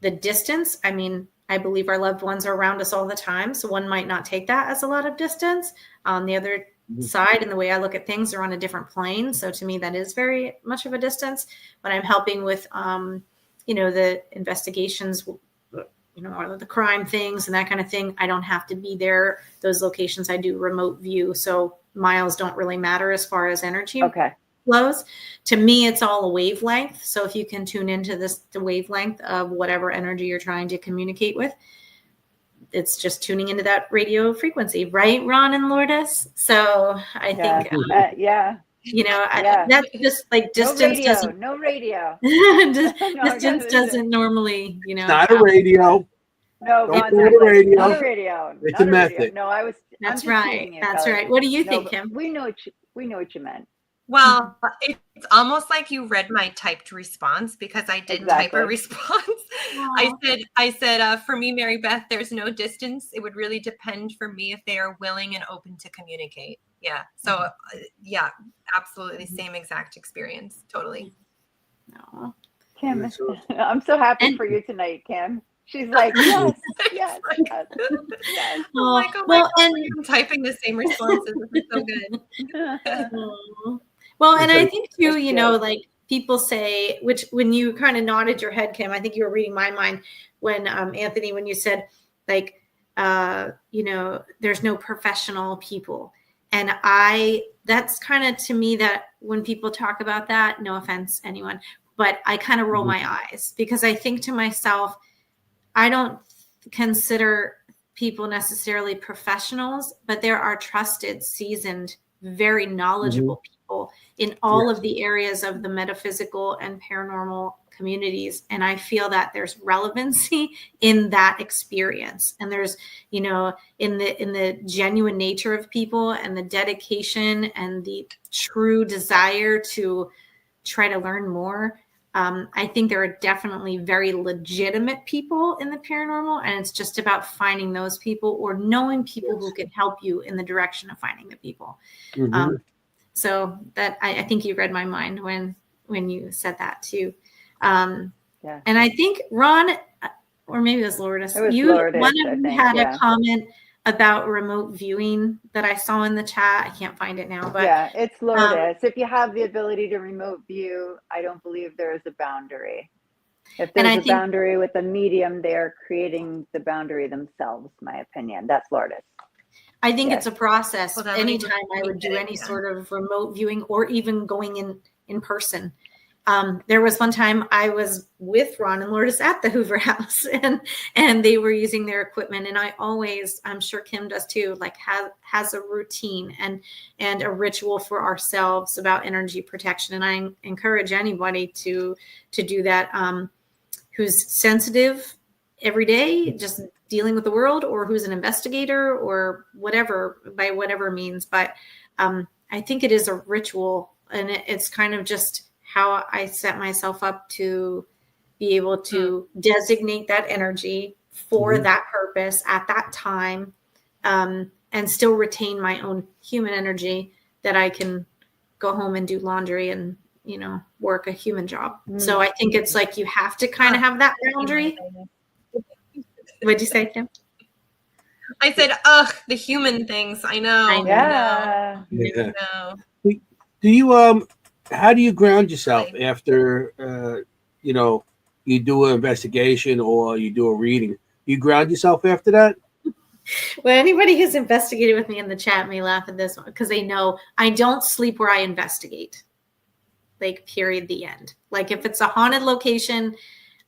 the distance, I mean, I believe our loved ones are around us all the time. So one might not take that as a lot of distance. On the other side, and the way I look at things, they're on a different plane. So to me, that is very much of a distance. When I'm helping with, the investigations, or the crime things and that kind of thing, I don't have to be there. Those locations I do remote view. So miles don't really matter as far as energy flows. To me, it's all a wavelength. So if you can tune into the wavelength of whatever energy you're trying to communicate with, it's just tuning into that radio frequency, right, Ron and Lourdes? So I think, that's just like distance doesn't. No radio. Distance doesn't normally, It's not a radio. No, not a radio. Not a radio. It's a method. No, I was. That's right. That's right. What do you think, Kim? We know what you meant. Well, it's almost like you read my typed response, because I did type a response. I said, for me, Mary Beth, there's no distance. It would really depend for me if they are willing and open to communicate. Yeah. So, absolutely same exact experience. Totally. No. Kim, I'm so happy for you tonight, Kim. She's like, yes. Oh my God, I'm typing the same responses. It's so good. Well, and I think too, like people say, which when you kind of nodded your head, Kim, I think you were reading my mind when Anthony, when you said like, there's no professional people. And that's kind of to me that when people talk about that, no offense, anyone, but I kind of roll my eyes, because I think to myself, I don't consider people necessarily professionals, but there are trusted, seasoned, very knowledgeable people in all of the areas of the metaphysical and paranormal communities. And I feel that there's relevancy in that experience. And there's, in the genuine nature of people and the dedication and the true desire to try to learn more. I think there are definitely very legitimate people in the paranormal, and it's just about finding those people or knowing people who can help you in the direction of finding the people. So that I think you read my mind when when you said that too. And I think Ron, or maybe it was Lourdes, one of you had a comment about remote viewing that I saw in the chat. I can't find it now, but yeah, it's Lourdes. If you have the ability to remote view, I don't believe there is a boundary. If there's a boundary with a medium, they're creating the boundary themselves, my opinion. That's Lourdes. I think it's a process. Well, anytime I would do any sort of remote viewing or even going in person. There was one time I was with Ron and Lourdes at the Hoover House, and they were using their equipment. And I always, I'm sure Kim does too, like has a routine and a ritual for ourselves about energy protection. And I encourage anybody to do that, who's sensitive every day, just dealing with the world, or who's an investigator or whatever, by whatever means. But I think it is a ritual, and it's kind of just how I set myself up to be able to designate that energy for that purpose at that time, and still retain my own human energy that I can go home and do laundry and, work a human job. So I think it's like you have to kind of have that boundary. What'd you say, Kim? I said, the human things. I know. Yeah. I know. Do you how do you ground yourself after you do an investigation or you do a reading? You ground yourself after that? Well, anybody who's investigated with me in the chat may laugh at this one because they know I don't sleep where I investigate. Like, period, the end. Like, if it's a haunted location,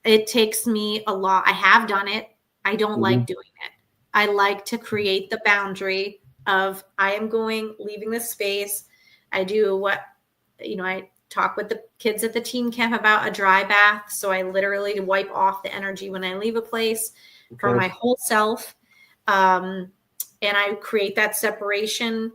it takes me a lot. I have done it. I don't like doing it. I like to create the boundary of I am leaving this space. I do what, I talk with the kids at the teen camp about a dry bath. So I literally wipe off the energy when I leave a place from my whole self. And I create that separation.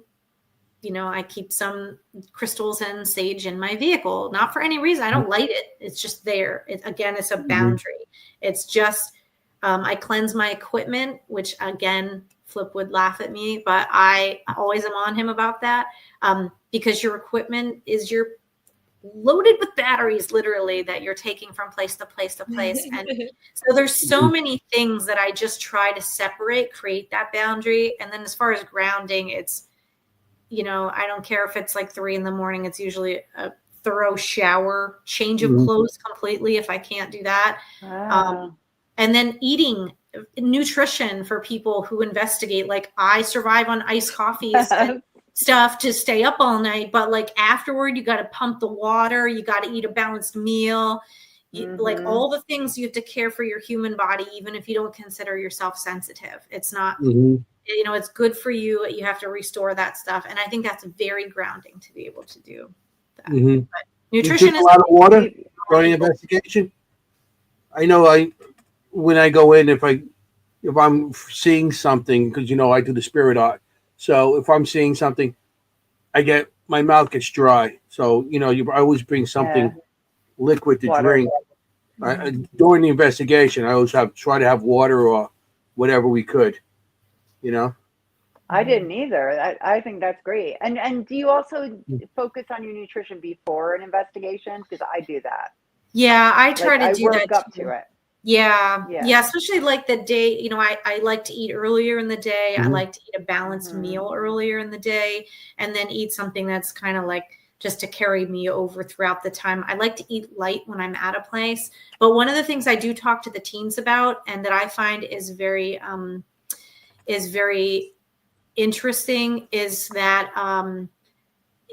I keep some crystals and sage in my vehicle, not for any reason. I don't light it. It's just there. It's a boundary. It's just, I cleanse my equipment, which again, Flip would laugh at me, but I always am on him about that. Because your equipment is loaded with batteries, literally, that you're taking from place to place to place. And so there's so many things that I just try to separate, create that boundary. And then as far as grounding, it's, I don't care if it's like 3 a.m. It's usually a thorough shower, change of clothes completely if I can't do that. Wow. And then eating nutrition for people who investigate. Like, I survive on iced coffees and stuff to stay up all night, but like afterward you got to pump the water, you got to eat a balanced meal, like all the things you have to care for your human body, even if you don't consider yourself sensitive. It's not it's good for you. You have to restore that stuff, and I think that's very grounding to be able to do that. But nutrition is a lot of water during investigation. I know when I go in, if I'm seeing something, because I do the spirit art. So if I'm seeing something, my mouth gets dry. So, I always bring something liquid to drink. During the investigation, I always try to have water or whatever we could, I didn't either. I think that's great. And do you also focus on your nutrition before an investigation? Because I do that. Yeah, I try to do that. I work up to it. Yeah. Especially like the day, I like to eat earlier in the day. I like to eat a balanced meal earlier in the day, and then eat something that's kind of like just to carry me over throughout the time. I like to eat light when I'm at a place. But one of the things I do talk to the teens about, and that I find is very interesting, is that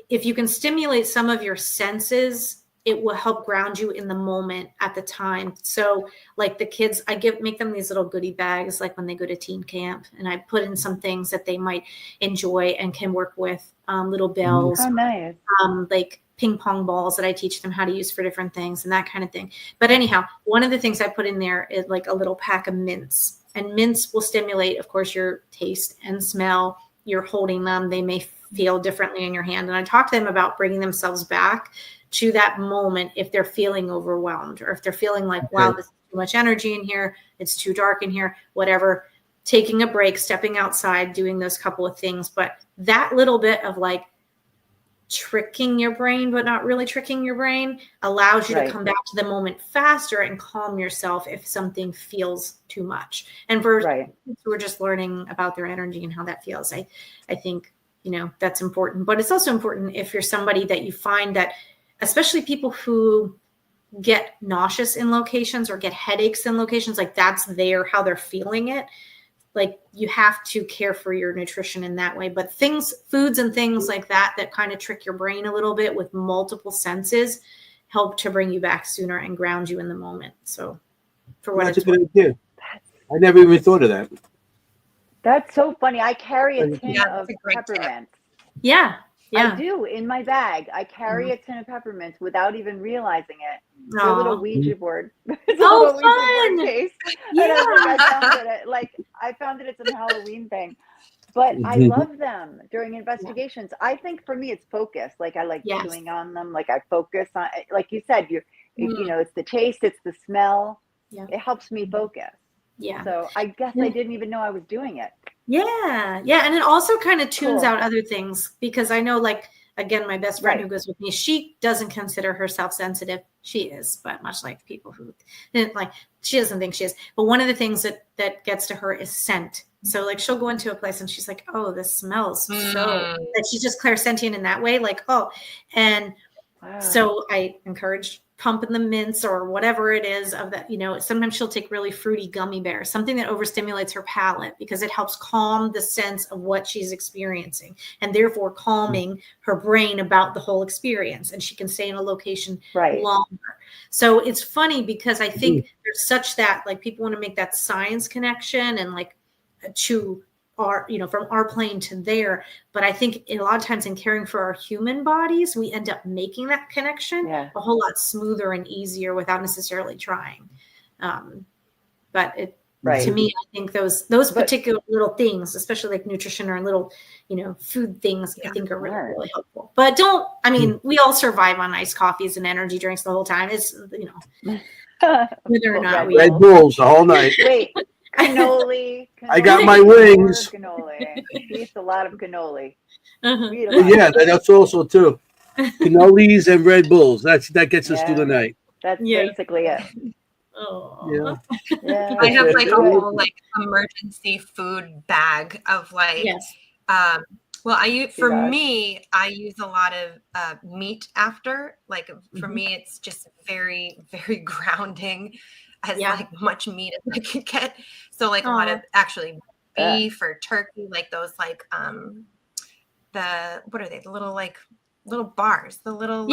if you can stimulate some of your senses, it will help ground you in the moment at the time. So like the kids, I make them these little goodie bags, like when they go to teen camp, and I put in some things that they might enjoy and can work with, little bells, oh, nice. Like ping pong balls that I teach them how to use for different things and that kind of thing. But anyhow, one of the things I put in there is like a little pack of mints, and mints will stimulate, of course, your taste and smell. You're holding them. They may feel differently in your hand. And I talk to them about bringing themselves back to that moment if they're feeling overwhelmed, or if they're feeling like, wow, this is too much energy in here, it's too dark in here, whatever, taking a break, stepping outside, doing those couple of things. But that little bit of like tricking your brain, but not really tricking your brain, allows you to come back to the moment faster and calm yourself if something feels too much. And for kids who are just learning about their energy and how that feels, I think, that's important. But it's also important if you're somebody that you find that, especially people who get nauseous in locations or get headaches in locations, like that's how they're feeling it. Like you have to care for your nutrition in that way. But foods and things like that kind of trick your brain a little bit with multiple senses help to bring you back sooner and ground you in the moment. So for what that's a good idea. I never even thought of that. That's so funny. I carry a tin of peppermints. Yeah. I do in my bag. I carry a tin of peppermints without even realizing it. It's a little Ouija board. It's a little Ouija board case. Yeah. And I found that it's a Halloween thing. But I love them during investigations. I think for me it's focus. Like I like chewing on them. Like I focus on, like you said, it's the taste, it's the smell. Yeah. It helps me focus. Yeah. So I guess I didn't even know I was doing it. Yeah. Yeah. And it also kind of tunes out other things, because I know, like, again, my best friend who goes with me, she doesn't consider herself sensitive. She is, but much like people who she doesn't think she is. But one of the things that gets to her is scent. So like she'll go into a place and she's like, oh, this smells so that she's just clairsentient in that way. Like, and so I encourage pumping the mints or whatever it is of that, sometimes she'll take really fruity gummy bears, something that overstimulates her palate, because it helps calm the sense of what she's experiencing and therefore calming her brain about the whole experience. And she can stay in a location longer. So it's funny because I think there's such that, like, people want to make that science connection and like to our, from our plane to there. But I think a lot of times in caring for our human bodies, we end up making that connection a whole lot smoother and easier without necessarily trying. But to me, I think those particular little things, especially like nutrition or little, food things, I think are really, really helpful. But we all survive on iced coffees and energy drinks the whole time. It's, whether or not we Red Bulls the whole night. Wait. Cannoli. I got my wings. Cannoli. She eats a lot of cannoli. Yeah, that's also too. Cannolis and Red Bulls. That gets us through the night. That's basically it. Oh. Yeah. I have like a whole emergency food bag of me, I use a lot of like after. Like for me, it's just very, very grounding. As like much meat as I can get. So like a lot of actually beef or turkey, like those like what are they? The little bars, the little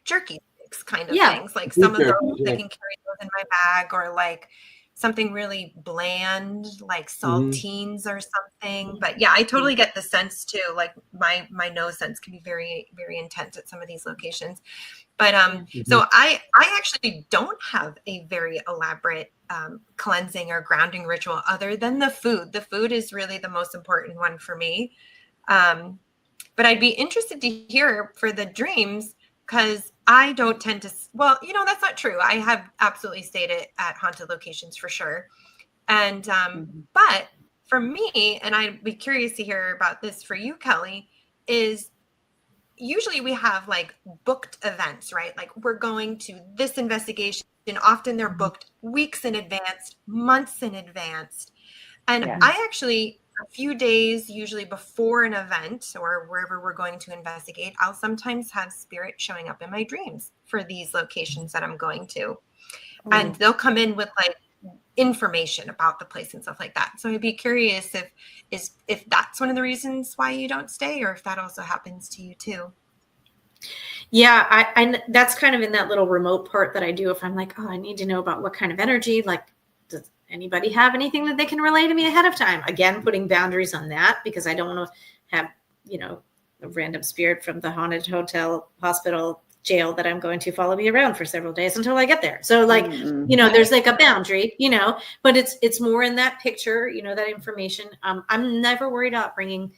jerky sticks kind of things. Like some of those I can carry those in my bag, or like something really bland like saltines or something. But I totally get the sense too. Like my nose sense can be very, very intense at some of these locations. But so I actually don't have a very elaborate cleansing or grounding ritual other than the food. The food is really the most important one for me. But I'd be interested to hear for the dreams, because I don't tend to, that's not true. I have absolutely stayed at haunted locations for sure. And, but for me, and I'd be curious to hear about this for you, Kelly, is usually we have like booked events, right? Like we're going to this investigation. Often they're booked weeks in advance, months in advance. And I actually, a few days, usually before an event or wherever we're going to investigate, I'll sometimes have spirit showing up in my dreams for these locations that I'm going to. And they'll come in with like information about the place and stuff like that. So I'd be curious if that's one of the reasons why you don't stay, or if that also happens to you too. Yeah, I that's kind of in that little remote part that I do. If I'm like, I need to know about what kind of energy, like, does anybody have anything that they can relay to me ahead of time? Again, putting boundaries on that, because I don't want to have, a random spirit from the haunted hotel, hospital, jail that I'm going to follow me around for several days until I get there. So like, there's like a boundary, but it's more in that picture, that information. I'm never worried about bringing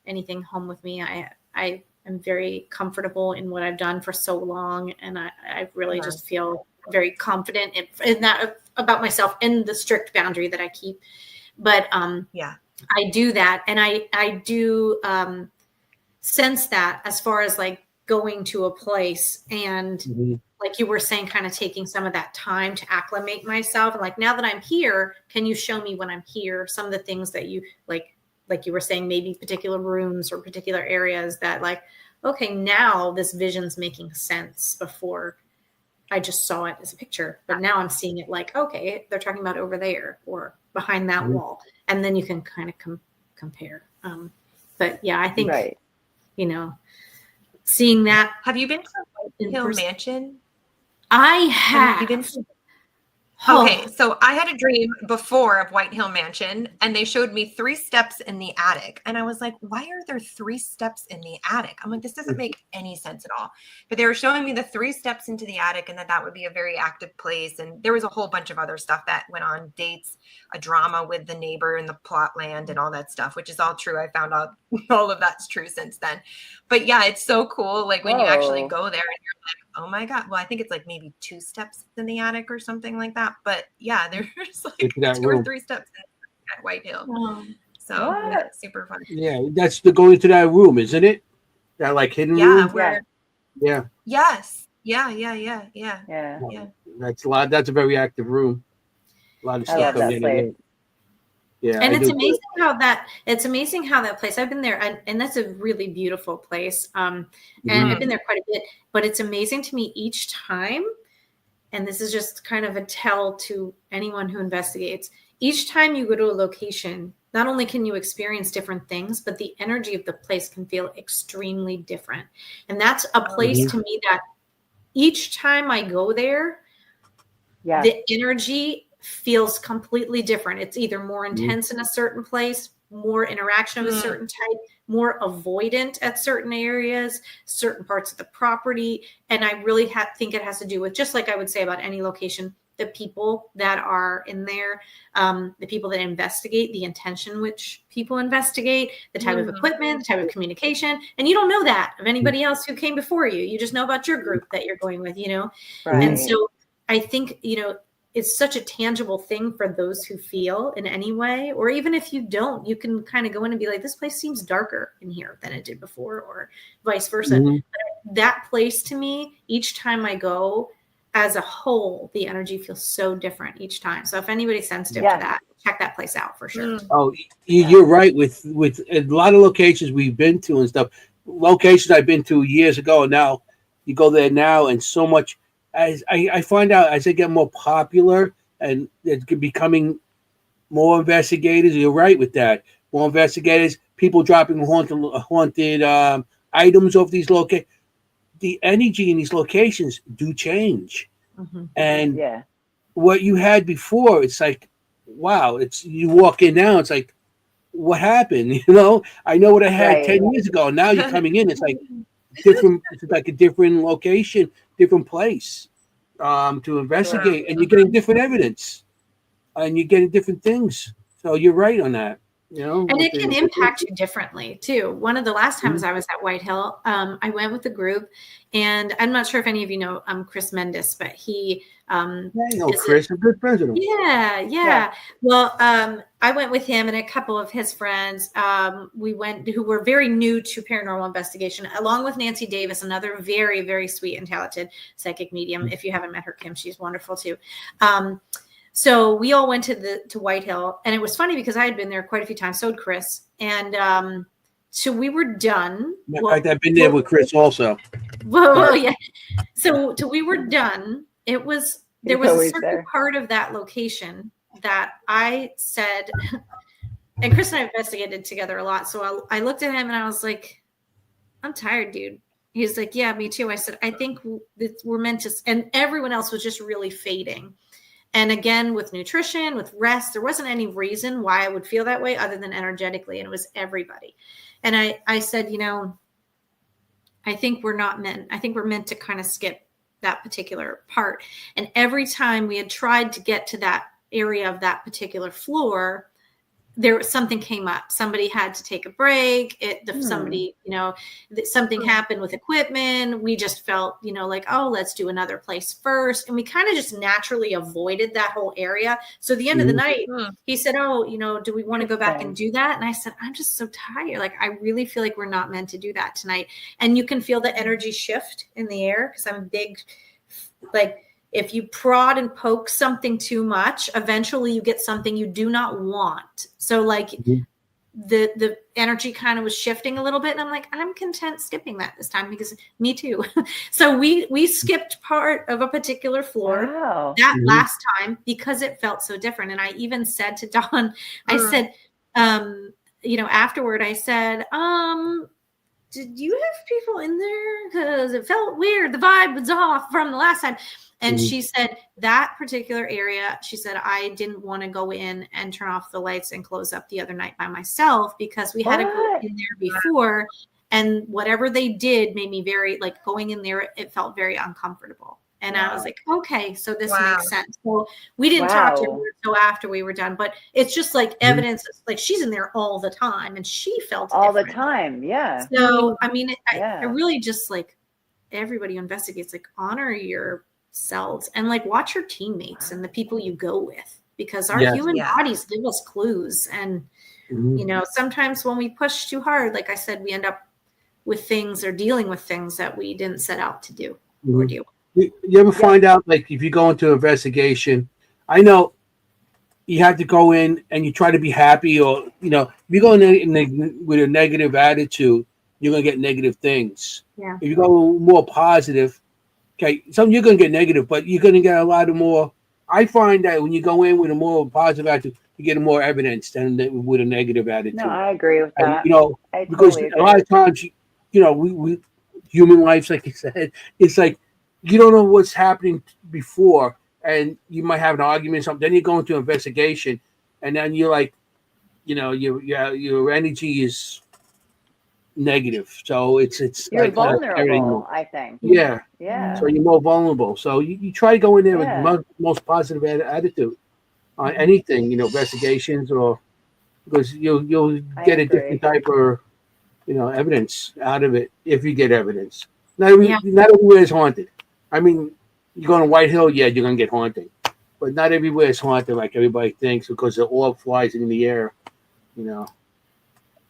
anything home with me. I am very comfortable in what I've done for so long. And I really just feel very confident in that about myself and the strict boundary that I keep. But I do that. And I do, sense that as far as like going to a place and like you were saying, kind of taking some of that time to acclimate myself. And like, now that I'm here, can you show me when I'm here some of the things that you like you were saying, maybe particular rooms or particular areas that like, okay, now this vision's making sense. Before I just saw it as a picture, but now I'm seeing it like, okay, they're talking about over there or behind that wall. And then you can kind of compare. But yeah, I think, you know, seeing that. Have you been to White Hill Mansion? I have. Have you been to- Okay, so I had a dream before of White Hill Mansion, and they showed me 3 steps in the attic. And I was like, why are there 3 steps in the attic? I'm like, this doesn't make any sense at all. But they were showing me the 3 steps into the attic, and that would be a very active place. And there was a whole bunch of other stuff that went on, dates, a drama with the neighbor in the plot land and all that stuff, which is all true. I found out all of that's true since then. But yeah, it's so cool. Like when you actually go there and you're like, oh my God. Well, I think it's like maybe 2 steps in the attic or something like that. But yeah, there's like 2 or 3 steps at White Hill. So yeah, super fun. Yeah, that's the going into that room, isn't it? That like hidden room? Yeah. Yes. Yeah. That's a lot. That's a very active room. A lot of stuff coming in there. Yeah, and it's amazing how that place. I've been there, and that's a really beautiful place. And I've been there quite a bit. But it's amazing to me each time, and this is just kind of a tell to anyone who investigates. Each time you go to a location, not only can you experience different things, but the energy of the place can feel extremely different. And that's a place to me that each time I go there, the energy feels completely different. It's either more intense in a certain place, more interaction of a certain type, more avoidant at certain areas, certain parts of the property. And I really think it has to do with, just like I would say about any location, the people that are in there, the people that investigate, the intention which people investigate, the type of equipment, the type of communication. And you don't know that of anybody else who came before you. You just know about your group that you're going with, you know? Right. And so I think, you know, it's such a tangible thing for those who feel in any way, or even if you don't, you can kind of go in and be like, this place seems darker in here than it did before, or vice versa. But that place to me, each time I go, as a whole, the energy feels so different each time. So if anybody's sensitive to that, check that place out for sure. Oh, you're right. With a lot of locations we've been to and stuff, locations I've been to years ago, and now you go there now, and so much. As I find out as they get more popular and it's becoming more investigators, you're right with that. More investigators, people dropping haunted items off these locations. The energy in these locations do change. And what you had before, it's like, wow, it's you walk in now, it's like, what happened? You know, I know what I had 10 years ago. Now you're coming in, it's like different. It's like a different location, different place to investigate, and you're getting different evidence, and you're getting different things. So you're right on that. You know, and it can impact you differently too. One of the last times I was at White Hill, I went with a group, and I'm not sure if any of you know Chris Mendes, but he Chris, a good president. Yeah. Well, I went with him and a couple of his friends. We went, who were very new to paranormal investigation, along with Nancy Davis, another very, very sweet and talented psychic medium. If you haven't met her, Kim, she's wonderful too. So we all went to White Hill, and it was funny because I had been there quite a few times. So had Chris, and so we were done. In fact, I've been there with Chris also. Well, yeah. So we were done. There was a certain part of that location that I said, and Chris and I investigated together a lot. So I looked at him and I was like, I'm tired, dude. He's like, yeah, me too. I said, I think we're meant to, and everyone else was just really fading. And again, with nutrition, with rest, there wasn't any reason why I would feel that way other than energetically. And it was everybody. And I said, you know, I think we're meant to kind of skip that particular part. And every time we had tried to get to that area of that particular floor, something came up. Somebody had to take a break. Somebody, something happened with equipment. We just felt, like, oh, let's do another place first. And we kind of just naturally avoided that whole area. So at the end of the night, he said, oh, do we want to go back and do that? And I said, I'm just so tired. Like, I really feel like we're not meant to do that tonight. And you can feel the energy shift in the air because I'm big, like, if you prod and poke something too much, eventually you get something you do not want. So like the energy kind of was shifting a little bit. And I'm like, I'm content skipping that this time because me too. So we skipped part of a particular floor that last time because it felt so different. And I even said to Dawn, I said, afterward, I said, did you have people in there? Because it felt weird. The vibe was off from the last time. And she said that particular area, she said, I didn't want to go in and turn off the lights and close up the other night by myself because we had a group in there before. And whatever they did made me very, like, going in there, it felt very uncomfortable. And I was like, okay, so this makes sense. So we didn't talk to her until after we were done, but it's just like evidence. Like, she's in there all the time and she felt all different. the time. Yeah. So, I mean, I really just, like, everybody who investigates, like, honor yourselves and, like, watch your teammates and the people you go with, because our human bodies give us clues. And, sometimes when we push too hard, like I said, we end up with things or dealing with things that we didn't set out to do or deal with. You ever find out, like, if you go into an investigation, I know you have to go in and you try to be happy, or, if you go in with a negative attitude, you're going to get negative things. Yeah. If you go more positive, okay, some you're going to get negative, but you're going to get a lot of more. I find that when you go in with a more positive attitude, you get more evidence than with a negative attitude. No, I agree with that. Because a lot of times, we human lives, like you said, it's like, you don't know what's happening before, and you might have an argument or something. Then you go into investigation, and then you're like, your energy is negative. So it's you're like vulnerable, I think. Yeah. So you're more vulnerable. So you try to go in there with the most positive attitude on anything, investigations, or because you'll get a different type of evidence out of it if you get evidence. Not everywhere is haunted. I mean, you go to White Hill, you're going to get haunted. But not everywhere is haunted like everybody thinks because the orb flies in the air,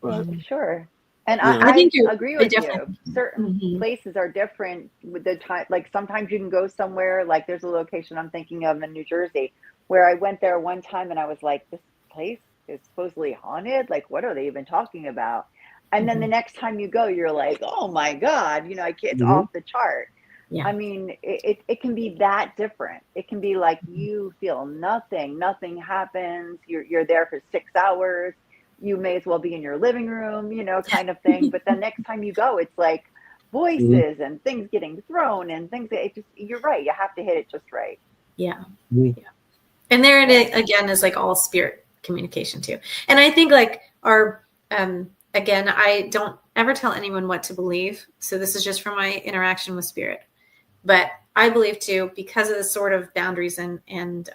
But, sure. And I think I agree with you. Certain places are different with the time. Like, sometimes you can go somewhere, like there's a location I'm thinking of in New Jersey where I went there one time and I was like, this place is supposedly haunted. Like, what are they even talking about? And then the next time you go, you're like, oh my God, it's off the chart. Yeah. I mean, it can be that different. It can be like you feel nothing happens. You're there for 6 hours. You may as well be in your living room, kind of thing. But the next time you go, it's like voices and things getting thrown and things. You're right. You have to hit it just right. Yeah. Yeah. And there it again is like all spirit communication too. And I think like our, again, I don't ever tell anyone what to believe. So this is just from my interaction with spirit. But I believe too, because of the sort of boundaries and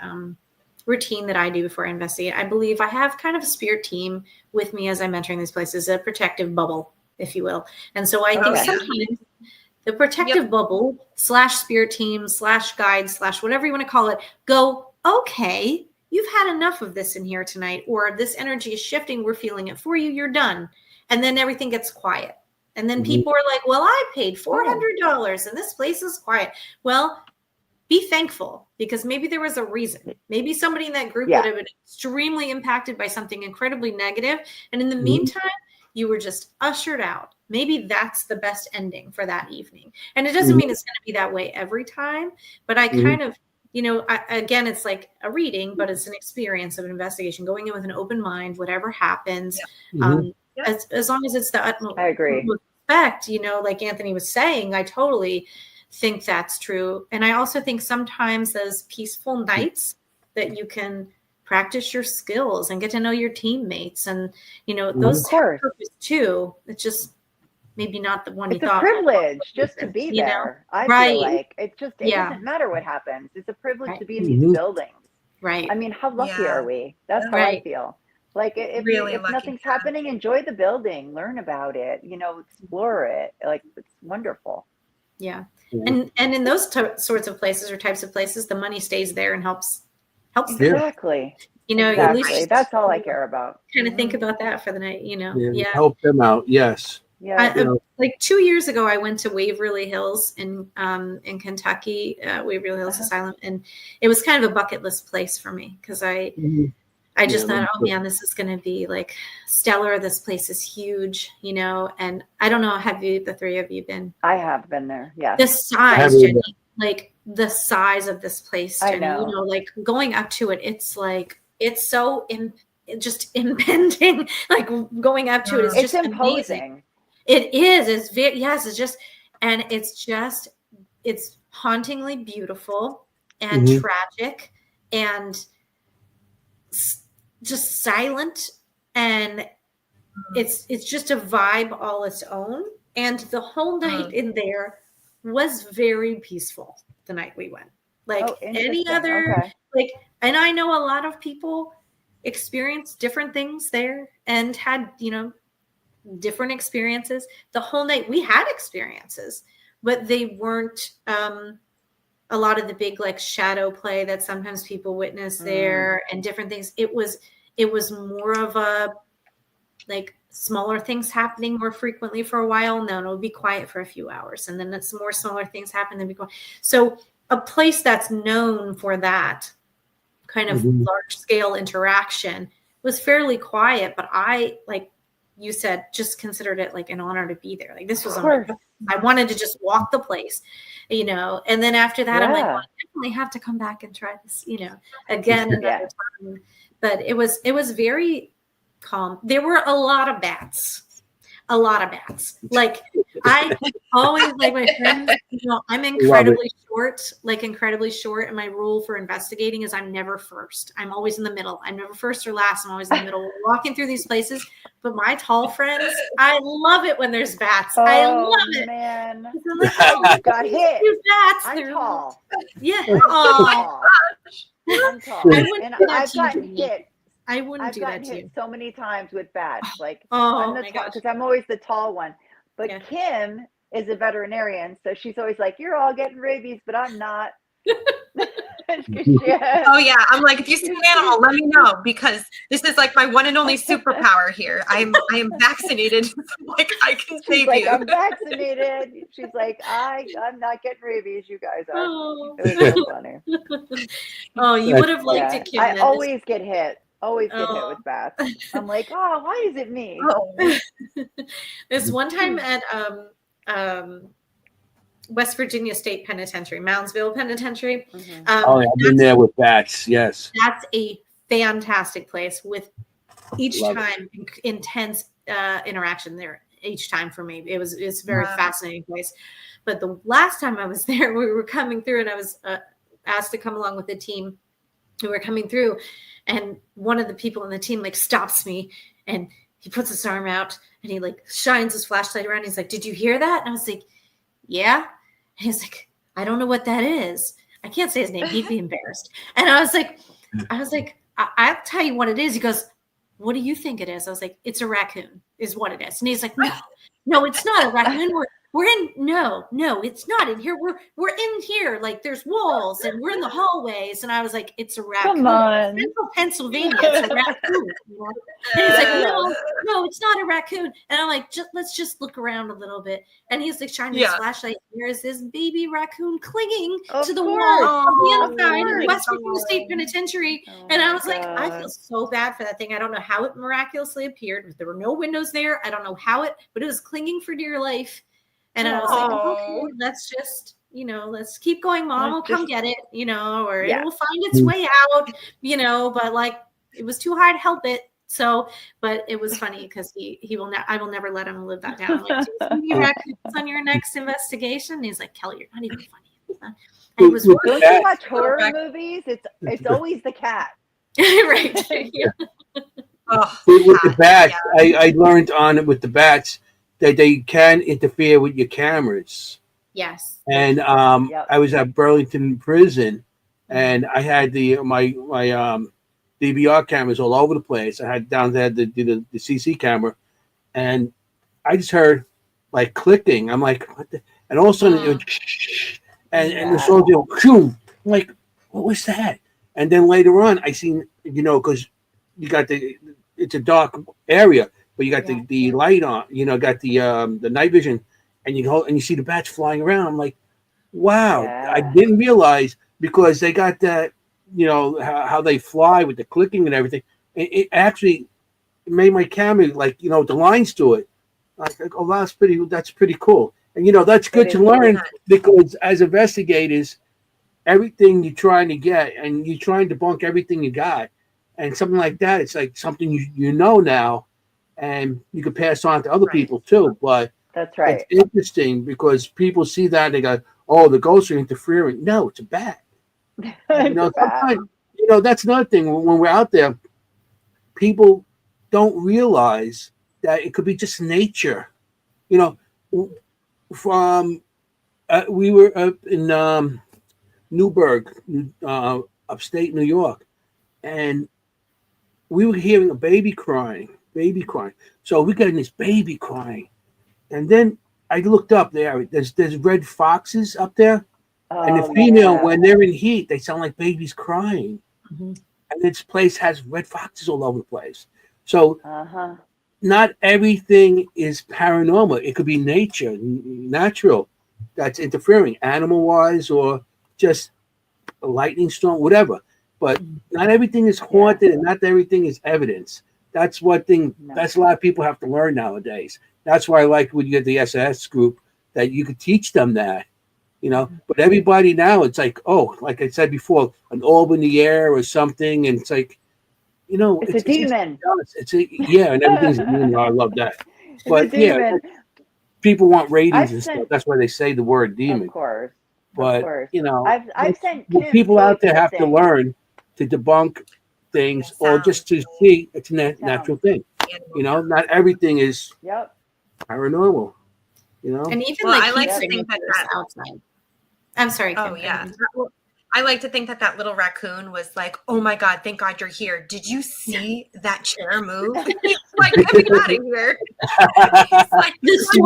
routine that I do before I investigate, I believe I have kind of a spirit team with me as I'm entering these places, a protective bubble, if you will. And so I think sometimes the protective bubble / spirit team / guide / whatever you want to call it, go, okay, you've had enough of this in here tonight, or this energy is shifting. We're feeling it for you. You're done. And then everything gets quiet. And then people are like, well, I paid $400 and this place is quiet. Well, be thankful because maybe there was a reason. Maybe somebody in that group would have been extremely impacted by something incredibly negative. And in the meantime, you were just ushered out. Maybe that's the best ending for that evening. And it doesn't mean it's going to be that way every time. But I kind of, again, it's like a reading, but it's an experience of an investigation, going in with an open mind, whatever happens. As long as it's the utmost respect, like Anthony was saying, I totally think that's true. And I also think sometimes those peaceful nights that you can practice your skills and get to know your teammates and, those have purpose too. It's just maybe not the one you thought. It's a privilege just to be there. I feel like it doesn't matter what happens. It's a privilege to be in these buildings. Right. I mean, how lucky are we? That's how I feel. Like if nothing's happening, enjoy the building, learn about it, explore it. Like it's wonderful. Yeah. And in those sorts of places or types of places, the money stays there and helps. Exactly. At least that's all I care about. Kind of think about that for the night, help them out. Yes. Yeah. Like 2 years ago, I went to Waverly Hills in Kentucky, Waverly Hills Asylum, and it was kind of a bucket list place for me because I just thought, oh man, this is going to be like stellar. This place is huge, and I don't know, have the three of you been? I have been there. Yeah. The size, Jenny, like the size of this place, Jenny, I know. Like going up to it, it's like, it's so just impending, like going up to it is it's just imposing. Amazing. It is. It's very, yes. It's just, and it's hauntingly beautiful and tragic and just silent. And it's just a vibe all its own. And the whole night in there was very peaceful the night we went. Like any other, and I know a lot of people experienced different things there and had, different experiences. The whole night we had experiences, but they weren't a lot of the big like shadow play that sometimes people witness there and different things. It was more of a like smaller things happening more frequently for a while. No, it'll be quiet for a few hours, and then it's more smaller things happen. Then be quiet. So a place that's known for that kind of large scale interaction was fairly quiet, but I, like you said, just considered it like an honor to be there. Like this was, I wanted to just walk the place, and then after that, I'm like, well, I definitely have to come back and try this, again another time. But it was very calm. There were a lot of bats. Like I always, like my friends, I'm incredibly short. And my rule for investigating is I'm never first. I'm always in the middle. I'm never first or last. I'm always in the middle. We're walking through these places. But my tall friends, I love it when there's bats. I love it. Man. Like, oh, got hit. Bats. I'm tall. Yeah. Oh. I'm tall. And I've gotten hit. I wouldn't do that to you. I've gotten hit so many times with bats. Like, because I'm always the tall one. But Kim is a veterinarian, so she's always like, "You're all getting rabies, but I'm not." Oh yeah, I'm like, if you see an animal, let me know, because this is like my one and only superpower here. I am vaccinated. Like I can save you. I'm vaccinated. She's like, I'm not getting rabies. You guys are. It was so funny. Oh, you would have liked it, Kim. I always get hit. Always get hit with bats. I'm like, oh, why is it me? This one time at West Virginia State Penitentiary, Moundsville Penitentiary. I've been there with bats. Yes, that's a fantastic place with each time intense interaction there. Each time for me, it's a very fascinating place. But the last time I was there, we were coming through, and I was asked to come along with the team who were coming through. And one of the people in the team like stops me, and he puts his arm out and he like shines his flashlight around. He's like, "Did you hear that?" And I was like, "Yeah." And he's like, "I don't know what that is." I can't say his name. He'd be embarrassed. And I was like, I'll tell you what it is. He goes, "What do you think it is?" I was like, "It's a raccoon is what it is." And he's like, no, it's not a raccoon. We're in, no, it's not in here. We're in here. Like there's walls and we're in the hallways. And I was like, "It's a raccoon. Come on. Central Pennsylvania, it's a raccoon." And he's like, no, it's not a raccoon. And I'm like, let's just look around a little bit. And he's like shining his flashlight. There is this baby raccoon clinging to the wall on the outside of West Virginia State Penitentiary. And I was like, I feel so bad for that thing. I don't know how it miraculously appeared. There were no windows there. I don't know how but it was clinging for dear life. And I was like, okay, let's just, let's keep going, Mom. I'll come get it, or it will find its way out, but like it was too hard to help it. So, but it was funny because I will never let him live that down. Like, "Do you see raccoons on your next investigation?" And he's like, "Kelly, you're not even funny." It was don't you watch horror movies? It's always the cat. Right. With the bats, I learned on it with the bats that they can interfere with your cameras. Yes. And I was at Burlington Prison, and I had my DVR cameras all over the place. I had down there the CC camera, and I just heard like clicking. I'm like, what the? And all of a sudden, it went, and the soldier, I'm like, what was that? And then later on, I seen, because you got it's a dark area, but you got the light on, got the night vision, and you see the bats flying around. I'm like, wow, I didn't realize, because they got that, how they fly with the clicking and everything. It actually made my camera like, the lines to it. Like, oh, that's pretty cool. And that's good to learn, because as investigators, everything you're trying to get, and you're trying to debunk everything you got, and something like that, it's like something you know now, and you can pass on to other people too. But that's right. It's interesting because people see that and they go, "Oh, the ghosts are interfering." No, it's a bat. Sometimes, that's another thing. When we're out there, people don't realize that it could be just nature. From we were up in Newburgh, upstate New York, and we were hearing a baby crying. So we got this baby crying, and then I looked up there. There's red foxes up there, and the female, when they're in heat, they sound like babies crying. Mm-hmm. And this place has red foxes all over the place. So not everything is paranormal. It could be natural, that's interfering, animal-wise, or just a lightning storm, whatever. But not everything is haunted, and not everything is evidence. That's one thing. That's a lot of people have to learn nowadays. That's why I like when you get the SS group, that you could teach them that, But everybody now, it's like, oh, like I said before, an orb in the air or something, and it's like, it's a demon. And everything's a demon. I love that. But people want ratings and stuff. That's why they say the word demon. Of course. But I've sent people out there have to learn to debunk things, or just to see it's a natural thing. Not everything is paranormal. And even I like to think that outside. I'm sorry. Kim, I like to think that little raccoon was like, "Oh my God, thank God you're here. Did you see that chair move?" Like, get me out of here. Like, you see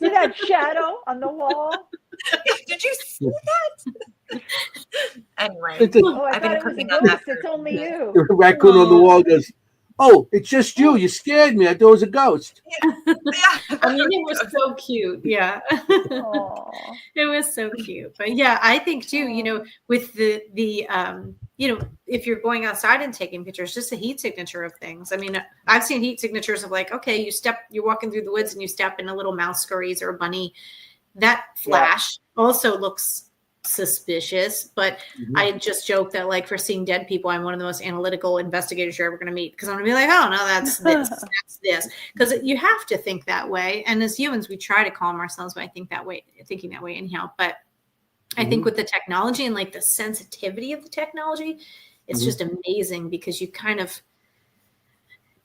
that shadow on the wall? Did you see that? Anyway, I've been cooking on that. It's only you. The raccoon on the wall goes, "Oh, it's just you. You scared me. I thought it was a ghost." I mean, it was so cute. Yeah. It was so cute. But yeah, I think too, with the if you're going outside and taking pictures, just a heat signature of things. I mean, I've seen heat signatures of like, okay, you're walking through the woods and you step in a little mouse scurries or a bunny. That flash also looks suspicious, but I just joke that, like, for seeing dead people, I'm one of the most analytical investigators you're ever going to meet, because I'm going to be like, oh no, that's this, that's this, because you have to think that way. And as humans, we try to calm ourselves by thinking that way anyhow. But I think with the technology and like the sensitivity of the technology, it's just amazing, because you kind of,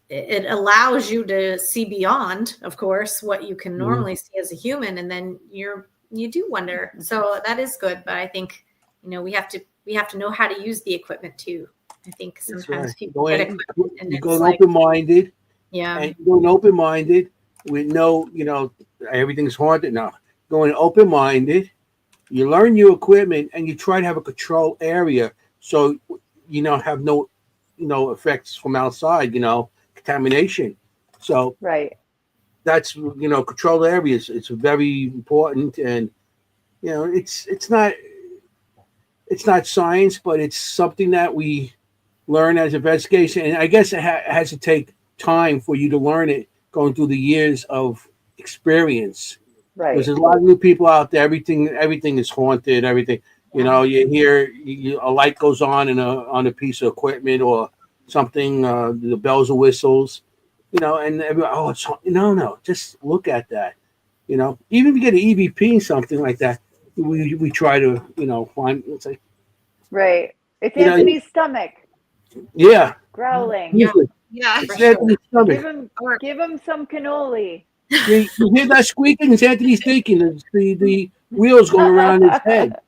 it allows you to see beyond, of course, what you can normally see as a human, and then you do wonder. So that is good, but I think we have to know how to use the equipment too. I think sometimes people get equipment and you go open-minded. Yeah, and you go open-minded with no, everything's haunted. No, going open-minded. You learn your equipment and you try to have a control area, so have no effects from outside. Contamination. So that's control areas. It's very important, and it's not science, but it's something that we learn as investigation. And I guess it has to take time for you to learn it, going through the years of experience. Right. Because there's a lot of new people out there. Everything is haunted. Everything. You hear a light goes on on a piece of equipment or something. The bells or whistles. And everyone, it's no, just look at that. Even if you get an EVP, something like that, we try to, find, it's like. Right. It's Anthony's stomach. Yeah. Growling. Yeah. It's Anthony's stomach. Give him some cannoli. You hear that squeaking? It's Anthony's thinking. The wheels going around his head.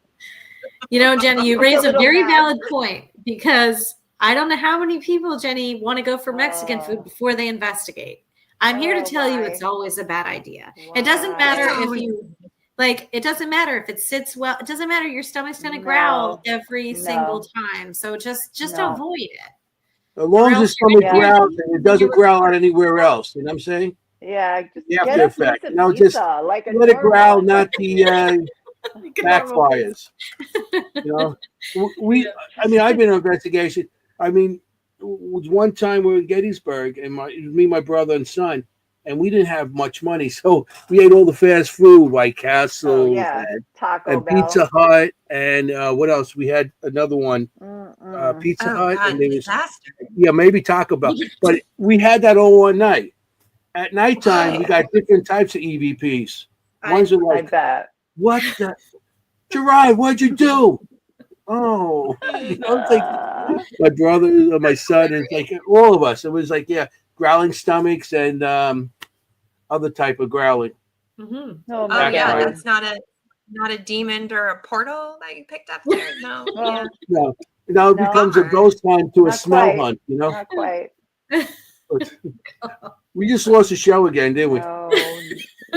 Jenny, you raise a very valid point, because I don't know how many people, Jenny, want to go for Mexican food before they investigate. I'm here to tell you it's always a bad idea. It doesn't matter if you it doesn't matter if it sits well. It doesn't matter. Your stomach's going to growl every single time. So just avoid it. As long as the stomach growls and it doesn't growl out anywhere else. You know what I'm saying? Yeah. Just the after effect. Just like let it growl, not the backfires. I mean, I've been in investigation. I mean, it was one time we were in Gettysburg, and me, my brother, and son, and we didn't have much money, so we ate all the fast food, White Castle, and Pizza Hut, and what else? We had another one, Pizza Hut, God, and there was maybe Taco Bell, but we had that all one night. At nighttime, we got different types of EVPs. Ones are like, what the? Gerard, what'd you do? Oh, it's like my brother, my son, and it's like all of us. It was like, growling stomachs and other type of growling. Mm-hmm. Oh that's not a demon or a portal that you picked up there. No, No, it becomes a ghost hunt to a smell hunt. Not quite. We just lost the show again, didn't we?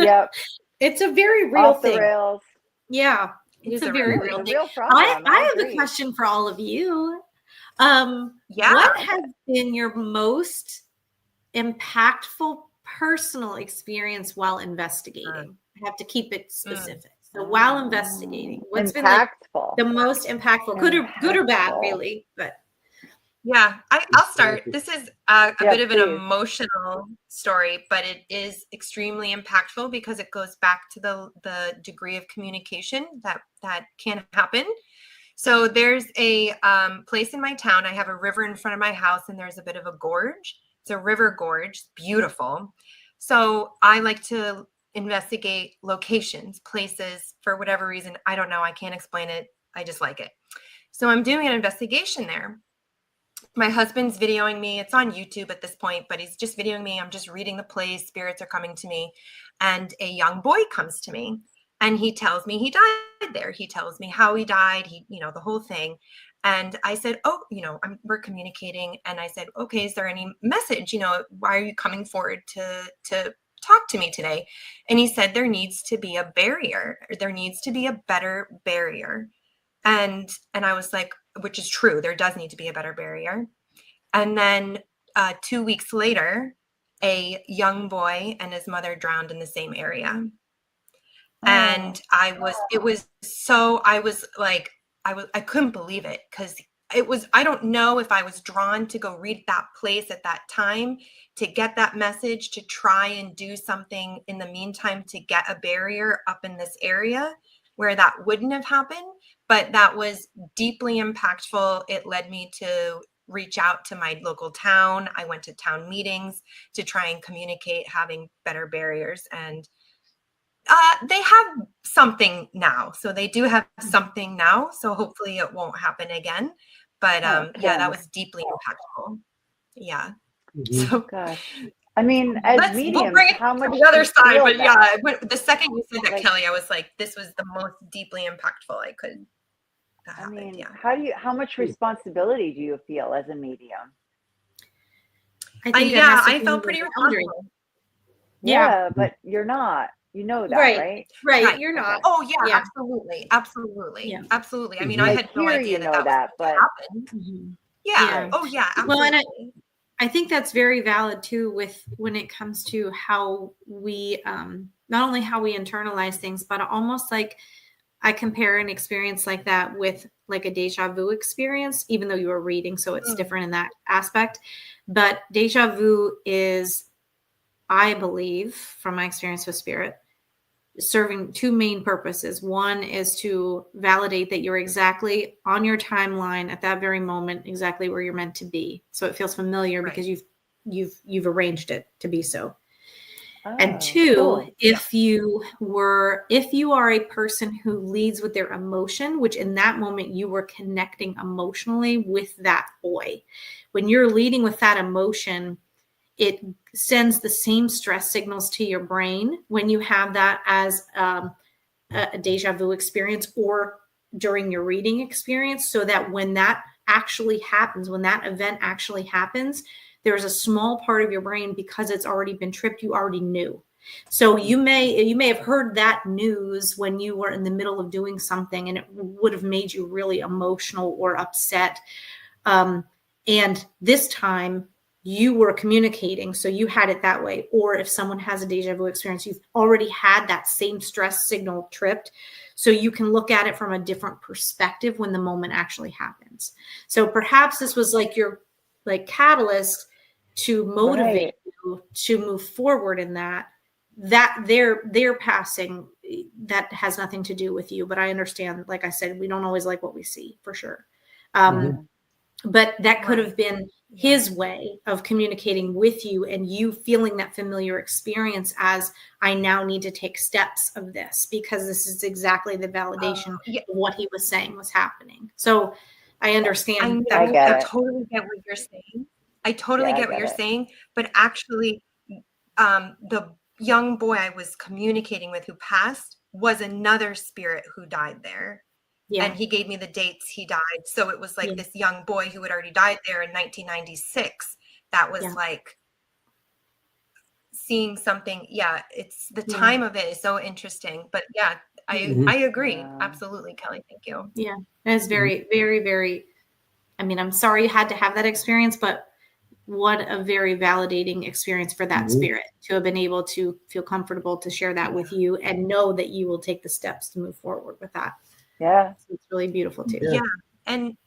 Yep. It's a very real Off thing. The rails. Yeah, it's a very real thing. Problem. I have a question for all of you. What has been your most impactful personal experience while investigating? I have to keep it specific. So while investigating, what's been the most impactful, good or bad, really? But I'll start. This is a bit of an emotional story, but it is extremely impactful because it goes back to the degree of communication that can happen. So there's a place in my town. I have a river in front of my house, and there's a bit of a gorge. It's a river gorge, beautiful. So I like to investigate locations, places, for whatever reason. I don't know. I can't explain it. I just like it. So I'm doing an investigation there. My husband's videoing me. It's on YouTube at this point, but he's just videoing me. I'm just reading the place. Spirits are coming to me. And a young boy comes to me and he tells me he died there. He tells me how he died, the whole thing. And I said, we're communicating. And I said, okay, is there any message? Why are you coming forward to talk to me today? And he said, there needs to be a barrier. There needs to be a better barrier. And I was like, which is true. There does need to be a better barrier. And then 2 weeks later, a young boy and his mother drowned in the same area. And I couldn't believe it because I don't know if I was drawn to go read that place at that time to get that message, to try and do something in the meantime to get a barrier up in this area where that wouldn't have happened. But that was deeply impactful. It led me to reach out to my local town. I went to town meetings to try and communicate having better barriers. And they have something now. So they do have something now. So hopefully it won't happen again. But that was deeply impactful. Yeah. Mm-hmm. So, gosh. I mean, as mediums, we'll bring it how much to the other side, but that? The second you said that, Kelly, I was like, this was the most deeply impactful I could. How much responsibility do you feel as a medium? I felt pretty responsible. Yeah, but you're not. You know that, right? Right. You're not. Oh yeah, absolutely. Yeah. Absolutely. I mean, I had no idea that but happened. Mm-hmm. Yeah. Oh yeah, absolutely. Well, and I think that's very valid too when it comes to how we not only how we internalize things, but almost like I compare an experience like that with like a deja vu experience, even though you were reading, so it's different in that aspect. But deja vu is, I believe, from my experience with spirit, serving two main purposes. One is to validate that you're exactly on your timeline at that very moment, exactly where you're meant to be. So it feels familiar because you've arranged it to be so. And two, cool. if you are a person who leads with their emotion, which in that moment you were connecting emotionally with that boy, when you're leading with that emotion, it sends the same stress signals to your brain when you have that as a deja vu experience or during your reading experience, so that when that actually happens, when that event actually happens, there's a small part of your brain, because it's already been tripped, you already knew. So you may have heard that news when you were in the middle of doing something, and it would have made you really emotional or upset. And this time you were communicating, so you had it that way. Or if someone has a deja vu experience, you've already had that same stress signal tripped. So you can look at it from a different perspective when the moment actually happens. So perhaps this was like your catalyst to motivate you to move forward in that their passing, that has nothing to do with you. But I understand, like I said, we don't always like what we see, for sure. But that could have been his way of communicating with you, and you feeling that familiar experience as, I now need to take steps of this, because this is exactly the validation of what he was saying was happening. So I understand that. I totally get what you're saying. I totally get what you're saying. But actually, the young boy I was communicating with who passed was another spirit who died there. Yeah. And he gave me the dates he died. So it was like this young boy who had already died there in 1996. That was like seeing something. Yeah, it's the time of it is so interesting. But I agree. Absolutely, Kelly. Thank you. Yeah, it's very, very, very, I mean, I'm sorry you had to have that experience, but what a very validating experience for that spirit to have been able to feel comfortable to share that with you and know that you will take the steps to move forward with that. Yeah. So it's really beautiful too. Yeah. And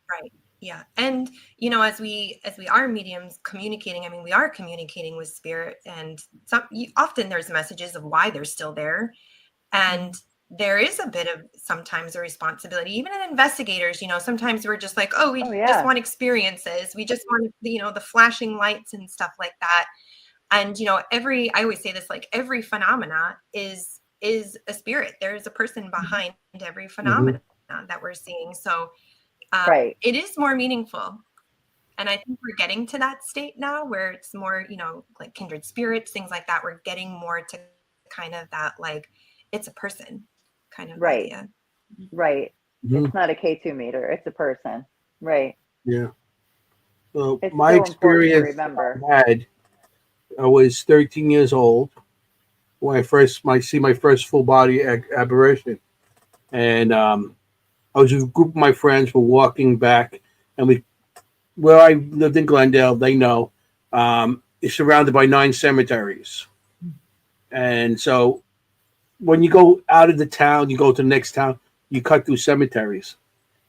right. Yeah. And as we are mediums communicating, I mean, we are communicating with spirit, and often there's messages of why they're still there. And there is a bit of sometimes a responsibility, even in investigators, sometimes we're just like, we just want experiences. We just want, the flashing lights and stuff like that. And, I always say this, like every phenomena is a spirit. There's a person behind every phenomena that we're seeing. So it is more meaningful. And I think we're getting to that state now where it's more, like kindred spirits, things like that. We're getting more to kind of that, like, it's a person kind of idea. Right. It's not a K2 meter. It's a person. Right. Yeah. Well, it's my so experience remember. I was 13 years old when I see my first full body apparition. And I was with a group of my friends. We're walking back, and where I lived in Glendale, they know, is surrounded by 9 cemeteries. And so when you go out of the town, you go to the next town, you cut through cemeteries.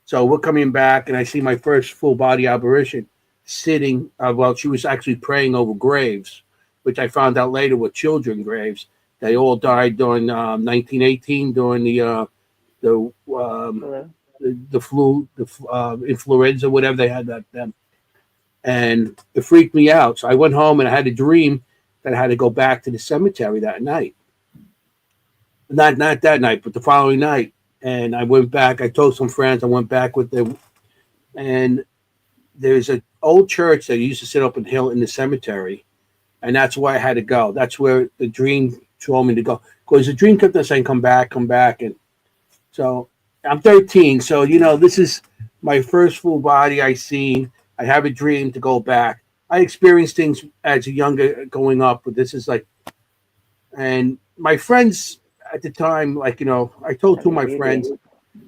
So we're coming back, and I see my first full body apparition sitting. She was actually praying over graves, which I found out later were children graves. They all died during 1918 during the flu, influenza, whatever they had that then. And it freaked me out. So I went home and I had a dream that I had to go back to the cemetery that night. Not that night, but the following night. And I went back. I told some friends I went back with them. And there's an old church that used to sit up on the hill in the cemetery. And that's where I had to go. That's where the dream told me to go. Because the dream kept on saying, come back. And so I'm 13. So, this is my first full body I seen. I have a dream to go back. I experienced things as a younger going up, but this is like, and my friends at the time, I told two of my friends,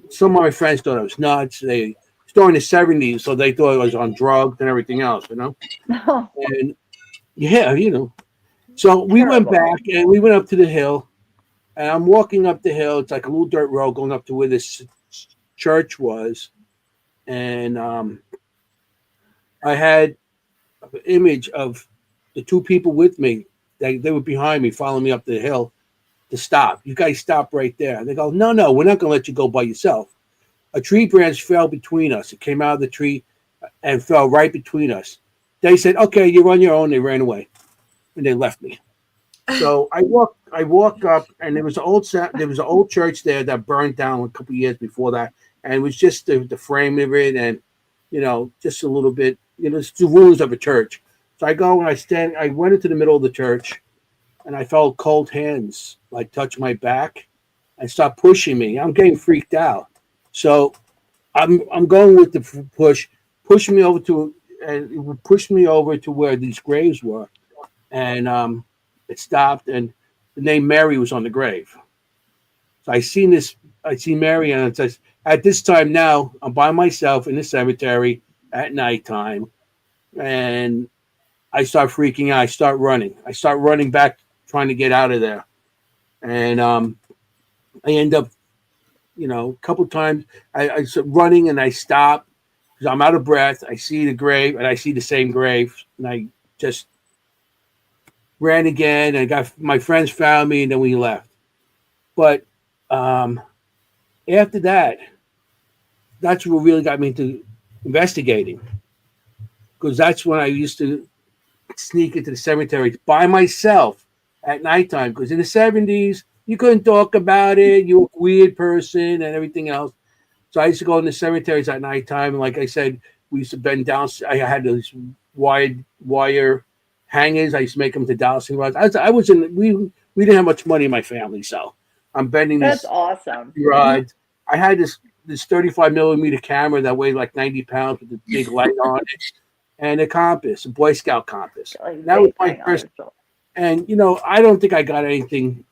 some of my friends thought I was nuts. They was during the 70s, so they thought I was on drugs and everything else, And So we went back and we went up to the hill, and I'm walking up the hill. It's like a little dirt road going up to where this church was. And I had an image of the 2 people with me. They were behind me, following me up the hill to stop. You guys stop right there. And they go, no, we're not going to let you go by yourself. A tree branch fell between us. It came out of the tree and fell right between us. They said, okay, you're on your own. They ran away. And they left me. So I walked up, and there was an old church there that burned down a couple of years before that, and it was just the frame of it, and just a little bit, it's the ruins of a church. So I go and I went into the middle of the church, and I felt cold hands like touch my back and start pushing me. I'm getting freaked out. So I'm going with the push. pushed me over to where these graves were, and it stopped, and the name Mary was on the grave. So I seen Mary, and it says, at this time now, I'm by myself in the cemetery at nighttime, and I start freaking out. I start running back, trying to get out of there, and I end up, a couple times I running, and I stop because I'm out of breath. I see the grave, and I see the same grave, and I just ran again, and my friends found me, and then we left. But after that, that's what really got me into investigating, because that's when I used to sneak into the cemetery by myself at nighttime, because in the 70s you couldn't talk about it, you were a weird person and everything else. So I used to go in the cemeteries at nighttime, and like I said, we used to bend down. I had those wire hangers. I used to make them to dowsing rods. We didn't have much money in my family, so I'm bending That's these awesome rods. I had this 35 millimeter camera that weighed like 90 pounds with a big light on it, and a compass, a Boy Scout compass. That was my first. And I don't think I got anything,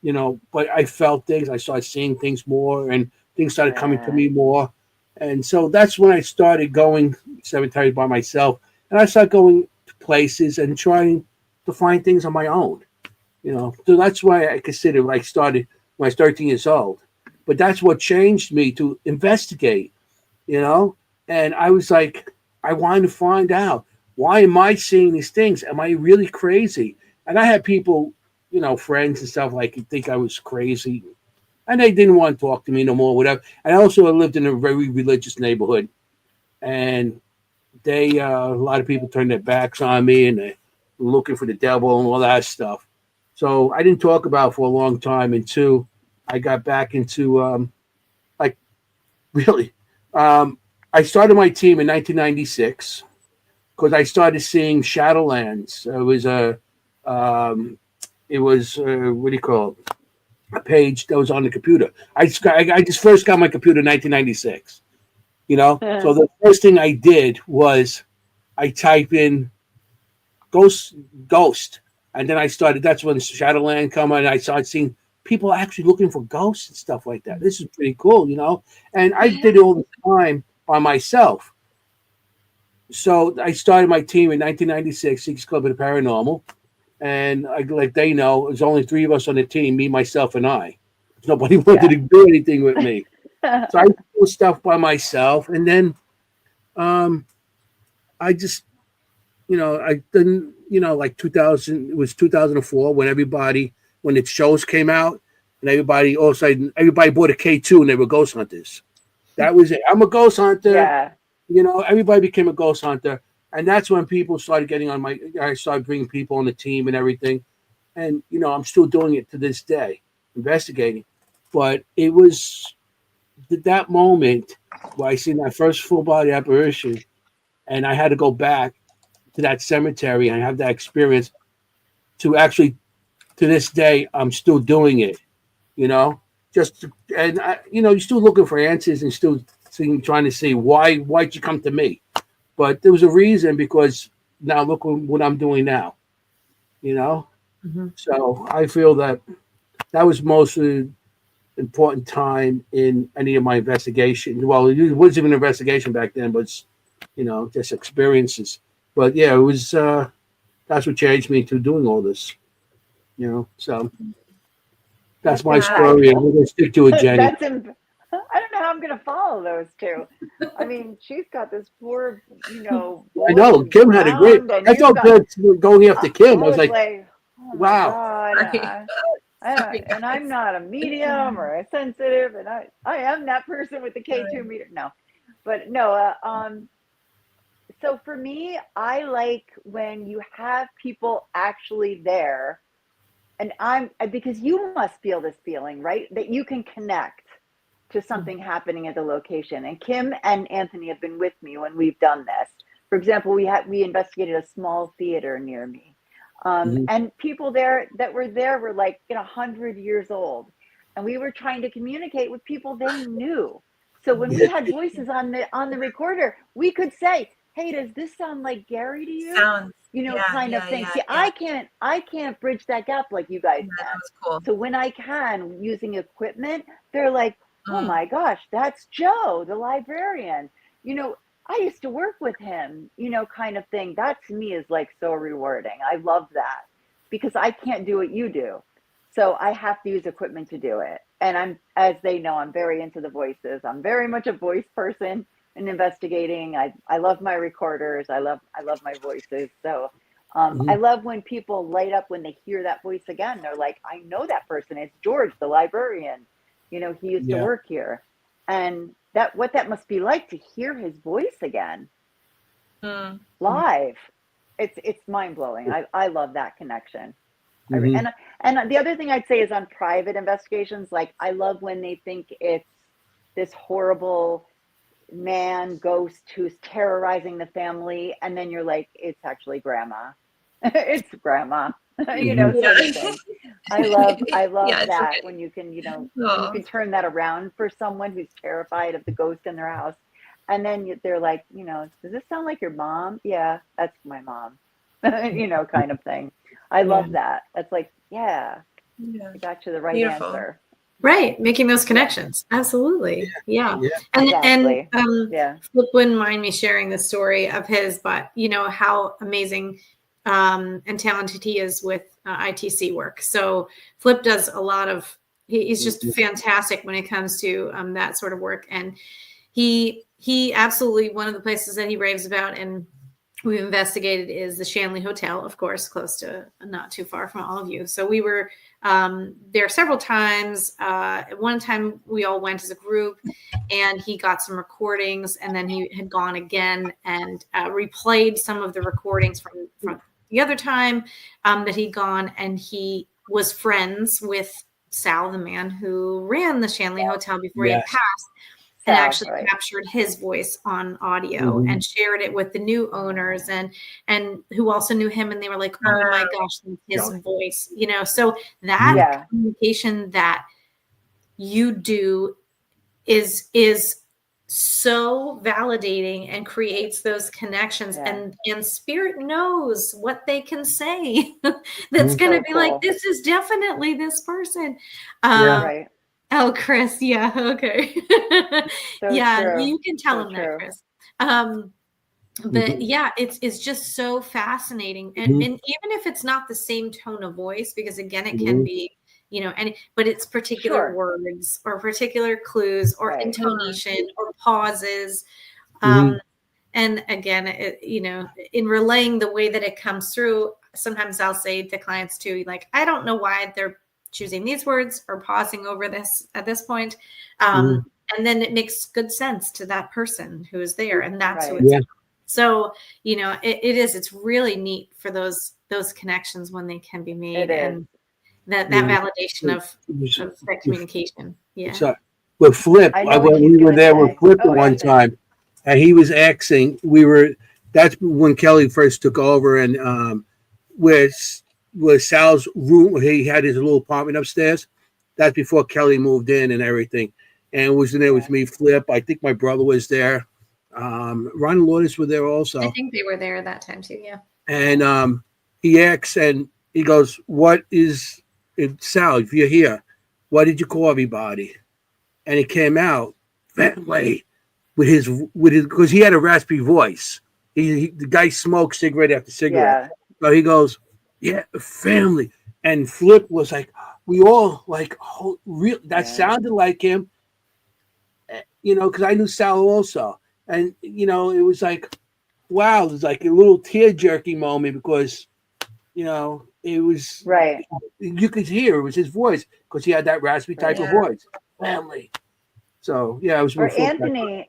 but I felt things. I started seeing things more, and things started coming to me more. And so that's when I started going cemeteries by myself, and I started going to places and trying to find things on my own. So that's why I consider I started when I was 13 years old. But that's what changed me to investigate, and I was like, I wanted to find out, why am I seeing these things? Am I really crazy? And I had people, friends and stuff like think I was crazy, and they didn't want to talk to me no more, whatever. And I also lived in a very religious neighborhood, and a lot of people turned their backs on me, and they're looking for the devil and all that stuff. So I didn't talk about it for a long time until I got back into really. I started my team in 1996 because I started seeing Shadowlands. It was what do you call it? A page that was on the computer. I just first got my computer in 1996. So the first thing I did was I type in ghost, and then I started. That's when Shadowland come on, and I started seeing people actually looking for ghosts and stuff like that. This is pretty cool, And I did it all the time by myself. So I started my team in 1996, Seekers Club of the Paranormal. And like they know, there's only 3 of us on the team, me, myself, and I. Nobody wanted to do anything with me. So I do stuff by myself. And then I just, I didn't, like 2000, it was 2004 when the shows came out, and all of a sudden, everybody bought a K2 and they were ghost hunters. That was it. I'm a ghost hunter. Yeah. Everybody became a ghost hunter. And that's when people started getting on I started bringing people on the team and everything. And, I'm still doing it to this day, investigating. But it was that moment where I seen that first full body apparition, and I had to go back to that cemetery and have that experience to actually, to this day, I'm still doing it, you're still looking for answers and still trying to see why'd you come to me? But there was a reason, because now look what I'm doing now, So I feel that was most important time in any of my investigation. Well, it wasn't even an investigation back then, but it's, just experiences. But yeah, it was, that's what changed me to doing all this, so that's my story, and we're going to stick to it, Jenny. I don't know how I'm going to follow those two. I mean, she's got this poor, I know Kim had a great. I felt good going after Kim. I was like oh wow. And I'm not a medium or a sensitive, and I am that person with the K2 meter. No, but no. So for me, I like when you have people actually there, and because you must feel this feeling, right? That you can connect to something happening at the location. And Kim and Anthony have been with me when we've done this. For example, we investigated a small theater near me. And people there that were there were like 100 years old. And we were trying to communicate with people they knew. So when we had voices on the recorder, we could say, hey, does this sound like Gary to you? Sounds, Kind of thing. See, I can't bridge that gap like you guys can. That was cool. So when I can, using equipment, they're like, oh Mm. my gosh, that's Joe, the librarian. I used to work with him, kind of thing. That to me is like so rewarding. I love that because I can't do what you do. So I have to use equipment to do it. And as they know, I'm very into the voices. I'm very much a voice person and investigating. I love my recorders. I love my voices. So I love when people light up when they hear that voice again. They're like, I know that person. It's George, the librarian. He used to work here. And what that must be like to hear his voice again live. It's mind blowing. I love that connection. And the other thing I'd say is on private investigations, like I love when they think it's this horrible man ghost who's terrorizing the family, and then you're like, it's actually grandma. It's grandma. Sort of thing. I love that when you can, when you can turn that around for someone who's terrified of the ghost in their house, and then they're like, does this sound like your mom? Yeah, that's my mom. Kind of thing. I love that. That's like, I got you the right answer. Right, making those connections. Absolutely. Yeah. And Exactly. Flip wouldn't mind me sharing the story of his, but how amazing and talented he is with ITC work. So Flip does a lot of, he's just fantastic when it comes to that sort of work. And he absolutely, one of the places that he raves about and we investigated is the Shanley Hotel, of course, close to, not too far from all of you. So we were there several times. One time we all went as a group and he got some recordings, and then he had gone again and replayed some of the recordings from the other time that he'd gone, and he was friends with Sal, the man who ran the Shanley Hotel before he had passed. And actually captured his voice on audio and shared it with the new owners and who also knew him, and they were like, oh my gosh, his voice, so that communication that you do is so validating and creates those connections, and spirit knows what they can say that's going to be cool. Like, this is definitely this person. Right. Oh, Chris. Yeah. Okay. So true. You can tell him that, Chris. But it's just so fascinating. And even if it's not the same tone of voice, because again, it can be, but it's particular words or particular clues or intonation or pauses. And again, in relaying the way that it comes through, sometimes I'll say to clients too, like, I don't know why they're choosing these words or pausing over this at this point. And then it makes good sense to that person who is there. And that's who it's about. So, it's really neat for those connections when they can be made, and that validation of that communication. Yeah. So with Flip, we were there with Flip at one time, and he was asking, that's when Kelly first took over, and with Sal's room, he had his little apartment upstairs. That's before Kelly moved in and everything. And it was in there with me, Flip. I think my brother was there. Ron and Lourdes were there also. I think they were there that time too, yeah. And he asks, and he goes, Sal, if you're here, what did you call everybody? And it came out that way with his because he had a raspy voice. The guy smoked cigarette after cigarette. So he goes, family. And Flip was like, we all like, that sounded like him, because I knew Sal also. And, it was like, wow, it was like a little tear-jerking moment because, it was, you could hear it was his voice because he had that raspy type of voice. Family. So, it was really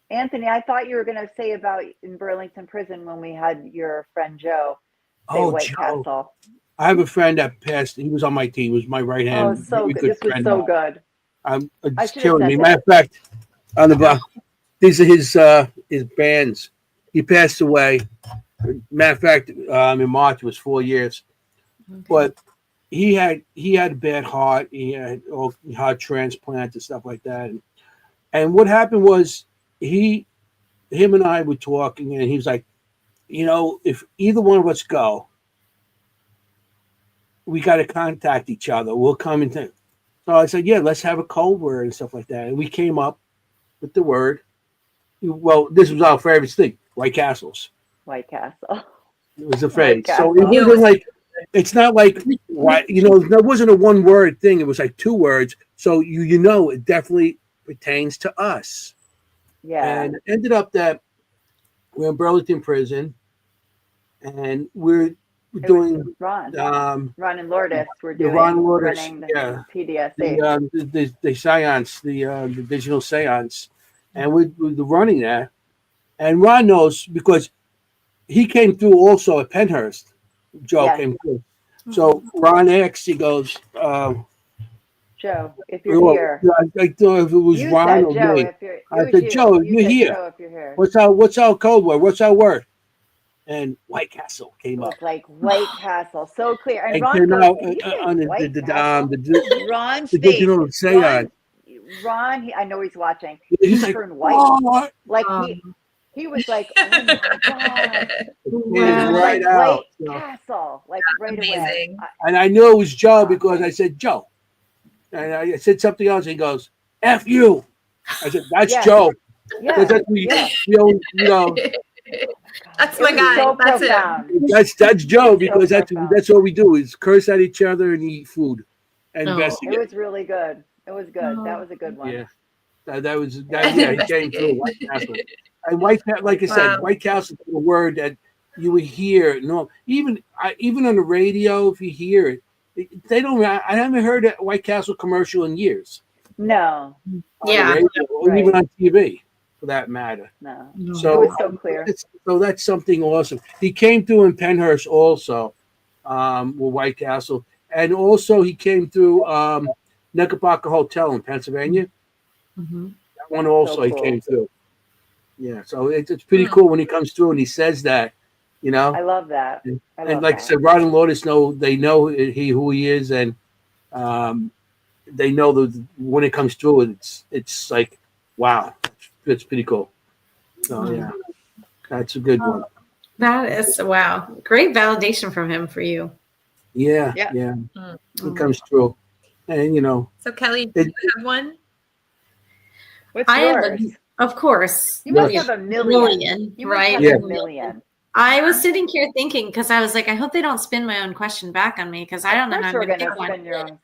Anthony, I thought you were going to say about in Burlington Prison when we had your friend Joe. White Joe. Castle. I have a friend that passed. He was on my team. He was my right hand. Oh, so good. This was so good. It's killing me. Matter of fact, on the bottom, these are his bands. He passed away. Matter of fact, in March it was 4 years. Okay. But he had a bad heart. He had heart transplant and stuff like that. And what happened was his him and I were talking, and he was like, if either one of us go, we got to contact each other. We'll come and so I said, yeah, let's have a code word and stuff like that. And we came up with the word. Well, this was our favorite thing, White Castles. White Castle. It was a phrase. So it wasn't like, it's not like, there wasn't a one word thing. It was like 2 words. So it definitely pertains to us. Yeah. And it ended up that we're in Burlington Prison, and we're doing Ron and Lourdes. We're doing Ron and Lourdes, running the PDSA. The seance, the digital seance, and we're running that. And Ron knows because he came through also at Penhurst. Joe came through. So Ron asks, he goes, Joe, if you're here. I thought if it was you Ron said, or Joe, me. I said, Joe, you're here. Joe, if you're here. What's our code word? What's our word? And White Castle came up. Like White Castle, so clear. And Ron goes, on the Ron's digital seance. Ron, I know he's watching. He's He like, turned white. Oh. Like he was like, oh my God. Right like out. White Castle. Like right amazing. away. And I knew it was Joe because I said, Joe. And I said something else. And he goes, F you. I said, that's Joe. Yeah. That's that's my guy. So that's profound. it. That's Joe because so that's what we do is curse at each other and eat food and investigate. It was really good. It was good. That was a good one. Yeah. That was he came through White Castle. And White Castle, like I said, White Castle is a word that you would hear. No, even on the radio, if you hear it, they don't. I haven't heard a White Castle commercial in years. No. Yeah. Or even on TV, for that matter. No. So it was so clear. So that's something awesome. He came through in Penhurst also, with White Castle, and also he came through Knickerbocker Hotel in Pennsylvania. Mm-hmm. That one also So he cool. came through. Yeah, so it's pretty cool when he comes through and he says that, I love that. And like I said, Ron and Lourdes know who he is, and they know that when it comes through, it's like, wow, it's pretty cool. So yeah, that's a good one. That is wow, great validation from him for you. Yeah. It comes through, and So Kelly, do you have one? What's yours? Of course. You must have a million. You right? Must have a million. I was sitting here thinking because I was like, I hope they don't spin my own question back on me because I don't know how I'm going to pick one. Your own.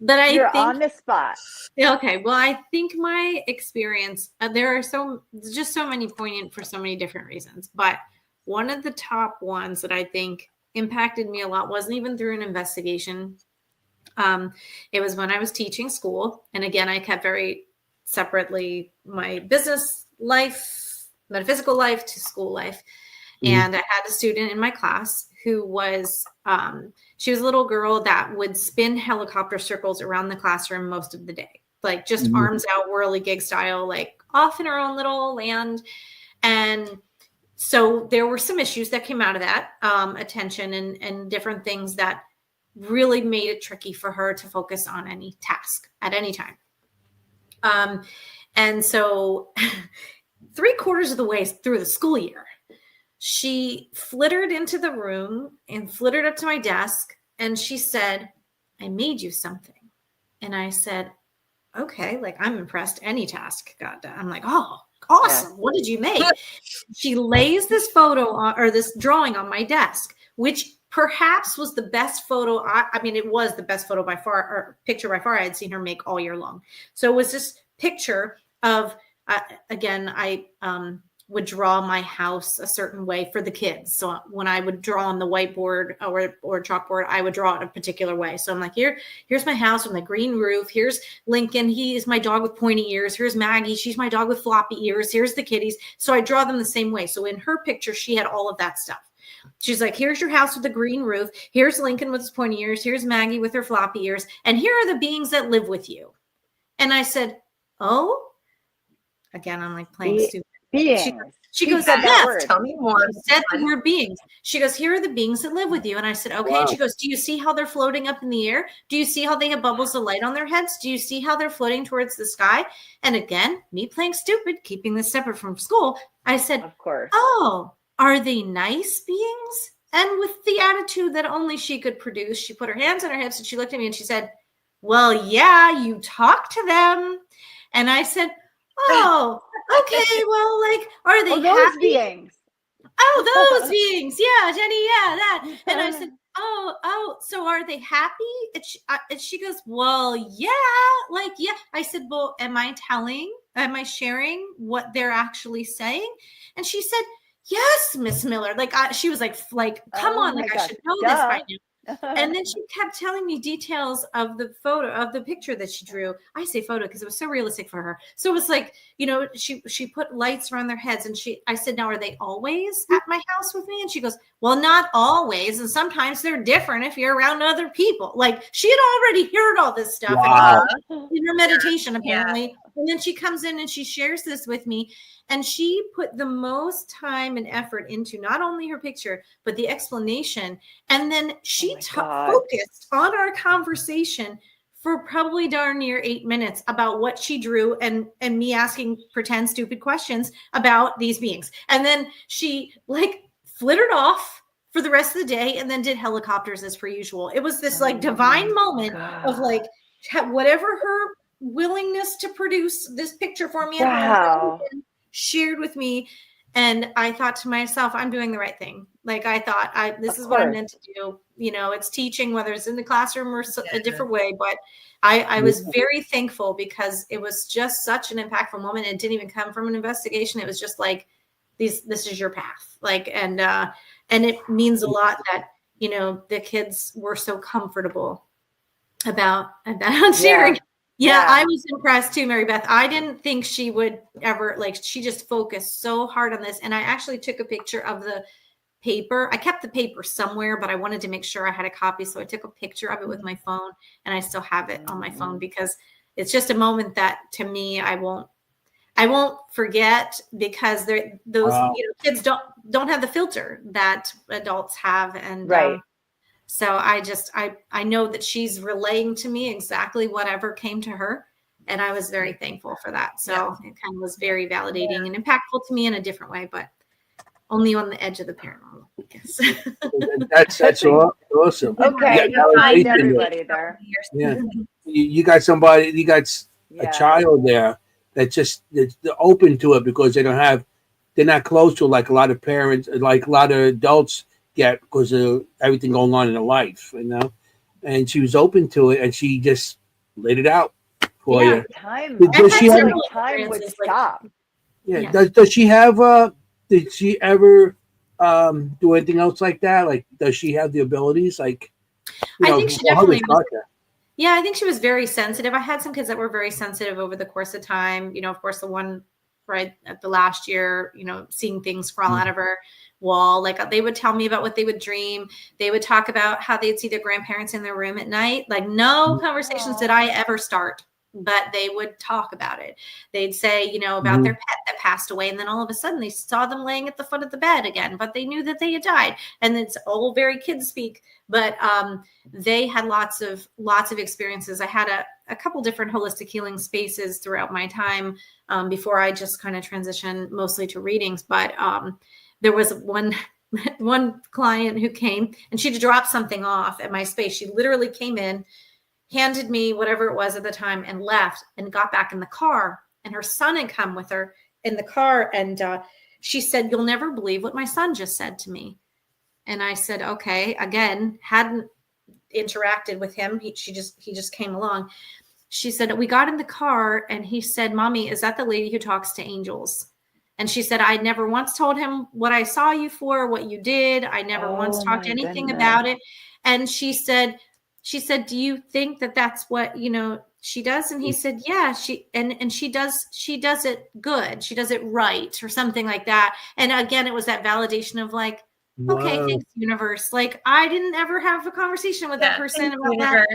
But You're think on the spot. Okay, well, I think my experience. There are just so many poignant for so many different reasons. But one of the top ones that I think impacted me a lot wasn't even through an investigation. It was when I was teaching school, and again, I kept very separately my business life, metaphysical life to school life. And I had a student in my class who was, she was a little girl that would spin helicopter circles around the classroom most of the day, like just arms out, whirligig style, like off in her own little land. And so there were some issues that came out of that, attention and different things that really made it tricky for her to focus on any task at any time. And so 3/4 of the way through the school year, she flittered into the room and flittered up to my desk. And she said, I made you something. And I said, okay, like I'm impressed. Any task got done. I'm like, oh, awesome. Yeah. What did you make? She lays this photo or this drawing on my desk, which perhaps was the best photo. I mean, it was the best photo by far, or picture by far I had seen her make all year long. So it was this picture of, again, I would draw my house a certain way for the kids. So when I would draw on the whiteboard or chalkboard, I would draw it a particular way. So I'm like, here's my house with my green roof. Here's Lincoln. He is my dog with pointy ears. Here's Maggie. She's my dog with floppy ears. Here's the kitties. So I draw them the same way. So in her picture, she had all of that stuff. She's like, here's your house with the green roof. Here's Lincoln with his pointy ears. Here's Maggie with her floppy ears. And here are the beings that live with you. And I said, oh, again, I'm like playing stupid. She goes, said that word. Tell me more. She said the word beings. She goes, here are the beings that live with you. And I said, okay. Wow. And she goes, do you see how they're floating up in the air? Do you see how they have bubbles of light on their heads? Do you see how they're floating towards the sky? And again, me playing stupid, keeping this separate from school, I said, of course. Oh, are they nice beings? And with the attitude that only she could produce, she put her hands on her hips and she looked at me and she said, well, yeah, you talk to them. And I said, oh, okay, well, like, are they those happy? beings? Oh, those beings. Yeah, Jenny, yeah, that. And I said, oh, so are they happy? And she goes, well, yeah, like, yeah. I said, well, am I sharing what they're actually saying? And she said, yes, Miss Miller. Like, she was like, come on, like, I should know this by now. And then she kept telling me details of the photo, of the picture that she drew. I say photo because it was so realistic for her. So it was like, you know, she put lights around their heads, and I said, now, are they always at my house with me? And she goes, well, not always. And sometimes they're different if you're around other people. Like, she had already heard all this stuff in her meditation, apparently. Yeah. And then she comes in and she shares this with me. And she put the most time and effort into not only her picture, but the explanation. And then she focused on our conversation for probably darn near 8 minutes about what she drew and me asking pretend stupid questions about these beings. And then she like flittered off for the rest of the day and then did helicopters as per usual. It was this like divine moment of like whatever her willingness to produce this picture for me. Wow. Shared with me, and I thought to myself, I'm doing the right thing. Like, I thought this is what I'm meant to do. You know, it's teaching, whether it's in the classroom or a different way, but I was very thankful because it was just such an impactful moment. It didn't even come from an investigation. It was just like, this is your path. Like, and it means a lot that, you know, the kids were so comfortable about sharing. Yeah, I was impressed too, Mary Beth. I didn't think she would ever, like, she just focused so hard on this. And I actually took a picture of the paper. I kept the paper somewhere, but I wanted to make sure I had a copy. So I took a picture of it with my phone, and I still have it on my phone because it's just a moment that, to me, I won't forget, because those you know, kids don't have the filter that adults have. And so I know that she's relaying to me exactly whatever came to her. And I was very thankful for that. So it kind of was very validating and impactful to me in a different way, but only on the edge of the paranormal, I guess. That's awesome. Okay, you find everybody there. Yeah. You got somebody, you got a child there that's open to it because they're not close to it like a lot of parents, like a lot of adults get because of everything going on in her life, you know. And she was open to it, and she just laid it out for you. Time. Time would stop. Yeah. Does she have? Did she ever do anything else like that? Like, does she have the abilities? Like, I think she definitely. Yeah, I think she was very sensitive. I had some kids that were very sensitive over the course of time. You know, of course, the one right at the last year, you know, seeing things crawl out of her wall. Like, they would tell me about what they would dream. They would talk about how they'd see their grandparents in their room at night. Like, no conversations did I ever start, but they would talk about it. They'd say, you know, about their pet that passed away. And then all of a sudden they saw them laying at the foot of the bed again, but they knew that they had died. And it's all very kids speak, but they had lots of experiences. I had a couple different holistic healing spaces throughout my time before I just kind of transitioned mostly to readings. But there was one client who came, and she'd dropped something off at my space. She literally came in, handed me whatever it was at the time, and left, and got back in the car. And her son had come with her in the car. And she said, "You'll never believe what my son just said to me." And I said, okay, again, hadn't interacted with him. He just came along. She said, "We got in the car and he said, 'Mommy, is that the lady who talks to angels?' And she said, 'I never once told him what I saw you for, what you did. I never once talked anything about it.' And she said, 'Do you think that that's what, you know, she does?' And he said, 'Yeah, she does it good. She does it right,' or something like that." And again, it was that validation of like, okay, thanks, universe. Like, I didn't ever have a conversation with that person about that.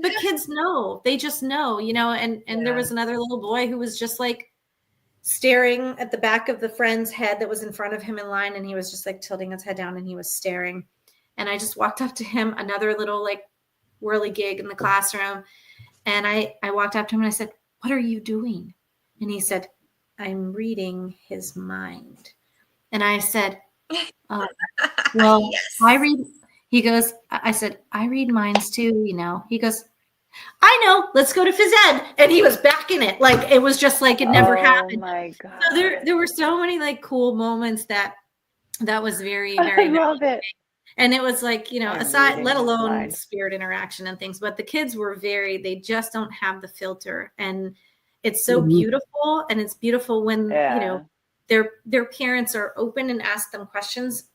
But kids know, they just know, you know. And there was another little boy who was just like, staring at the back of the friend's head that was in front of him in line. And he was just like tilting his head down and he was staring. And I just walked up to him, another little like whirligig in the classroom. And I walked up to him and I said, "What are you doing?" And he said, "I'm reading his mind." And I said, well, Yes. I read, he goes, I said, "I read minds too, you know." He goes, "I know, let's go to phys ed." And he was back in it. Like, it was just like it never happened. Oh my God. So there were so many like cool moments that was very, I very love it. And it was like, you know, I'm aside, reading let his alone mind. spirit interaction and things, but the kids were they just don't have the filter. And it's so beautiful. And it's beautiful when, you know, their parents are open and ask them questions,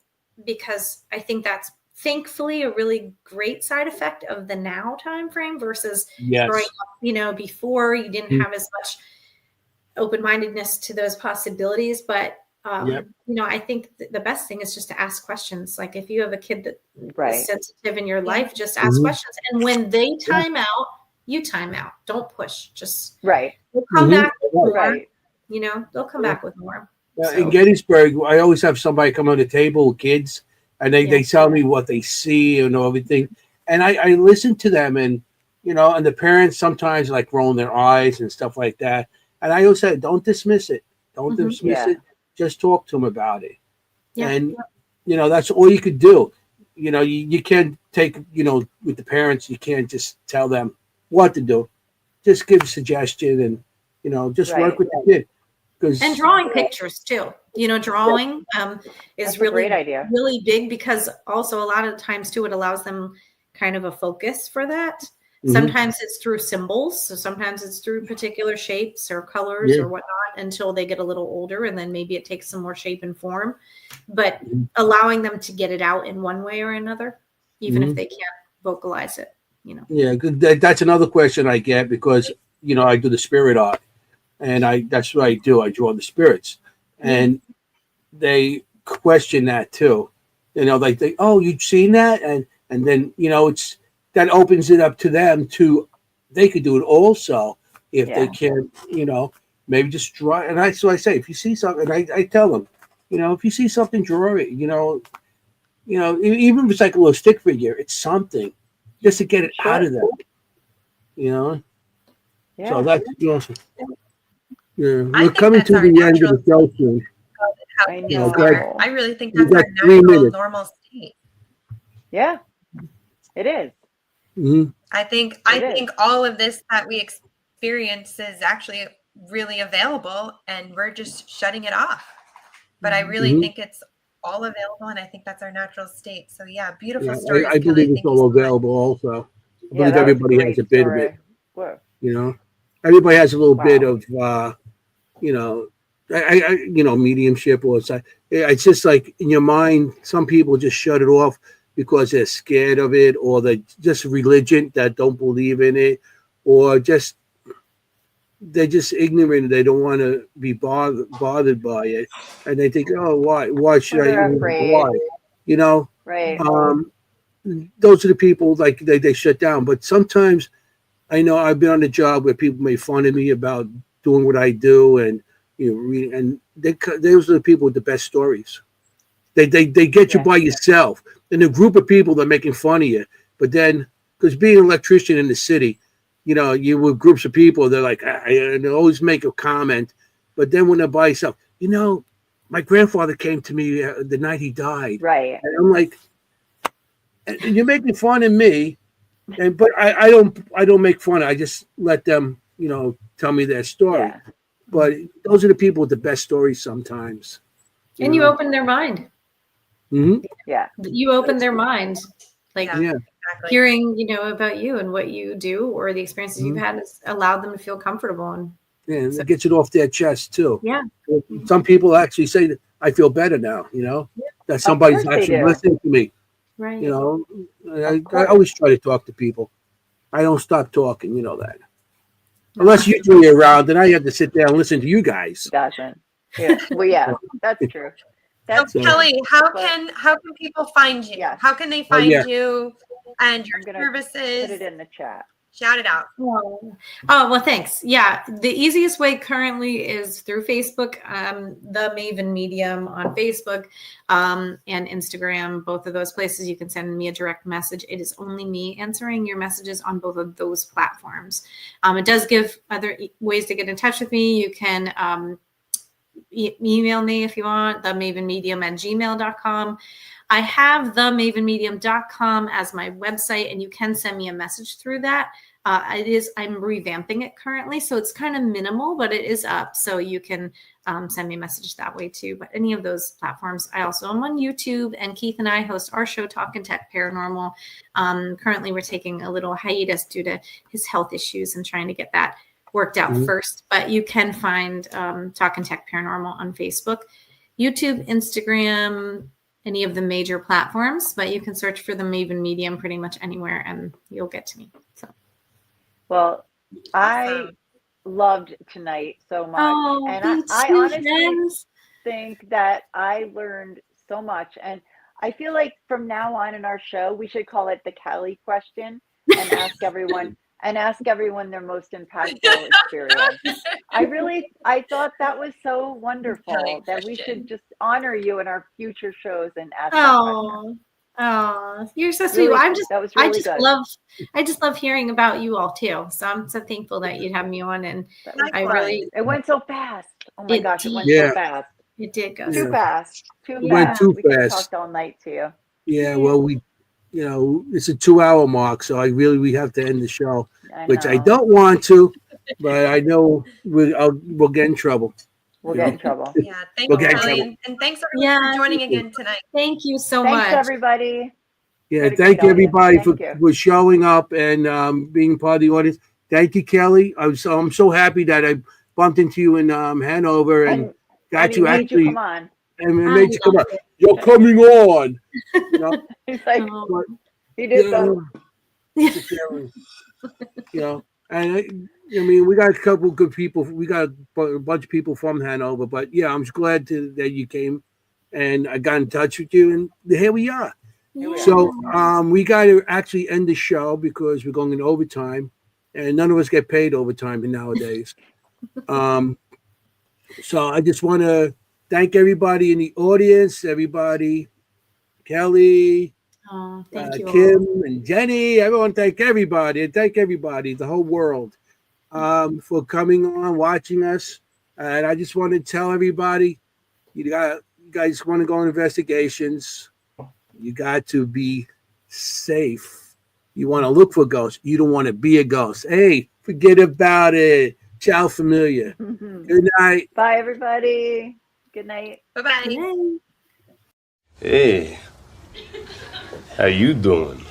because I think that's thankfully a really great side effect of the now time frame versus growing up, you know, before you didn't have as much open-mindedness to those possibilities. But you know, I think the best thing is just to ask questions. Like, if you have a kid that is sensitive in your life, just ask questions. And when they time out, you time out. Don't push. Just they'll come back with more. You know, they'll come back with more. So. In Gettysburg, I always have somebody come on the table with kids, and they tell me what they see and everything. And I listen to them, and, you know, and the parents sometimes like rolling their eyes and stuff like that. And I always say, don't dismiss it. Don't dismiss it. Just talk to them about it. And, you know, that's all you could do. You know, you can't take, you know, with the parents, you can't just tell them what to do. Just give a suggestion and, you know, just work with the kid. And drawing pictures too. You know, drawing is really a great idea. Really big, because also a lot of the times too, it allows them kind of a focus for that. Sometimes it's through symbols. So sometimes it's through particular shapes or colors or whatnot, until they get a little older, and then maybe it takes some more shape and form. But allowing them to get it out in one way or another, even if they can't vocalize it, you know. Yeah, that's another question I get, because, you know, I do the spirit art, and that's what I do. I draw the spirits, and they question that too. You know, like you've seen that, and then, you know, that opens it up to them they could do it also if they can, you know, maybe just draw. And so I say, if you see something, I tell them, you know, if you see something, draw it. You know, even if it's like a little stick figure, it's something just to get it out of them. You know, so that's awesome. Yeah, we're coming to the end of the show soon. I really think that's our natural, normal state. Yeah, it is. I think all of this that we experience is actually really available, and we're just shutting it off. But I really think it's all available, and I think that's our natural state. So yeah, beautiful story. I believe it's all available also. I believe everybody has a bit of it. You know, everybody has a little bit of you know, you know, mediumship, or it's just like in your mind, some people just shut it off because they're scared of it, or they're just religion that don't believe in it, or they're just ignorant. They don't want to be bothered by it, and they think, oh, why should I? Why? You know, those are the people like they shut down. But sometimes, I know I've been on a job where people make fun of me about doing what I do, and you know, and those are the people with the best stories. They get you by yourself. And a group of people that are making fun of you. But then, because being an electrician in the city, you know, you with groups of people, they're like, and they always make a comment. But then when they're by yourself, you know, my grandfather came to me the night he died. Right. And I'm like, and you're making fun of me. But I don't make fun. I just let them, you know, tell me their story. Yeah. But those are the people with the best stories sometimes. And you open their mind. Yeah. You open their mind. Like exactly. Hearing, you know, about you and what you do, or the experiences you've had, has allowed them to feel comfortable. And it gets it off their chest too. Yeah. Some people actually say that I feel better now, you know, that somebody's actually listening to me. Right. You know, I always try to talk to people. I don't stop talking, you know that. Unless you three are around, then I have to sit there and listen to you guys. Doesn't. Yeah. Well, yeah, that's true. So Kelly, how can people find you? Yes. How can they find you and your services? Put it in the chat. Shout it out. Oh, well, thanks. Yeah, the easiest way currently is through Facebook, the Maven Medium on Facebook, and Instagram. Both of those places, you can send me a direct message. It is only me answering your messages on both of those platforms. It does give other ways to get in touch with me. You can email me if you want, themavenmedium@gmail.com. I have themavenmedium.com as my website, and you can send me a message through that. I'm revamping it currently, so it's kind of minimal, but it is up. So you can send me a message that way too. But any of those platforms, I also am on YouTube, and Keith and I host our show, Talkin' Tech Paranormal. Currently, we're taking a little hiatus due to his health issues and trying to get that worked out first. But you can find Talkin' Tech Paranormal on Facebook, YouTube, Instagram, any of the major platforms, but you can search for the Maven Medium pretty much anywhere and you'll get to me. So, well, I loved tonight so much. Oh, and I honestly think that I learned so much. And I feel like from now on in our show, we should call it the Kelly question and ask everyone their most impactful experience. I thought that was so wonderful that we should just honor you in our future shows and ask that question. Oh, you're so sweet. Really, I just love hearing about you all too. So I'm so thankful that you'd have me on, and it went so fast. Oh my gosh, it went so fast. It did go too fast. It went too we fast. could have talked all night to you. Yeah, well, it's a 2-hour mark, so we have to end the show, which I don't want to, but I know we'll get in trouble. We'll get in trouble. Yeah, thank you, Kelly, and thanks everyone for joining again tonight. Thank you so much. Thanks, everybody. Yeah, thank you, everybody, for showing up and being part of the audience. Thank you, Kelly. I'm so happy that I bumped into you in Hanover and got you actually. Come on. And made you come on. You're coming on. You know? He's like, he did and I mean, we got a couple good people. We got a bunch of people from Hanover, but yeah, I'm just glad that you came, and I got in touch with you, and here we are. So we got to actually end the show because we're going in overtime, and none of us get paid overtime nowadays. So I just want to thank everybody in the audience, everybody, Kelly, thank you Kim, and Jenny. Everyone, thank everybody, the whole world, for coming on, watching us. And I just want to tell everybody, you guys want to go on investigations, you got to be safe. You want to look for ghosts. You don't want to be a ghost. Hey, forget about it. Ciao, familia. Good night. Bye, everybody. Good night. Bye-bye. Hey, how you doing?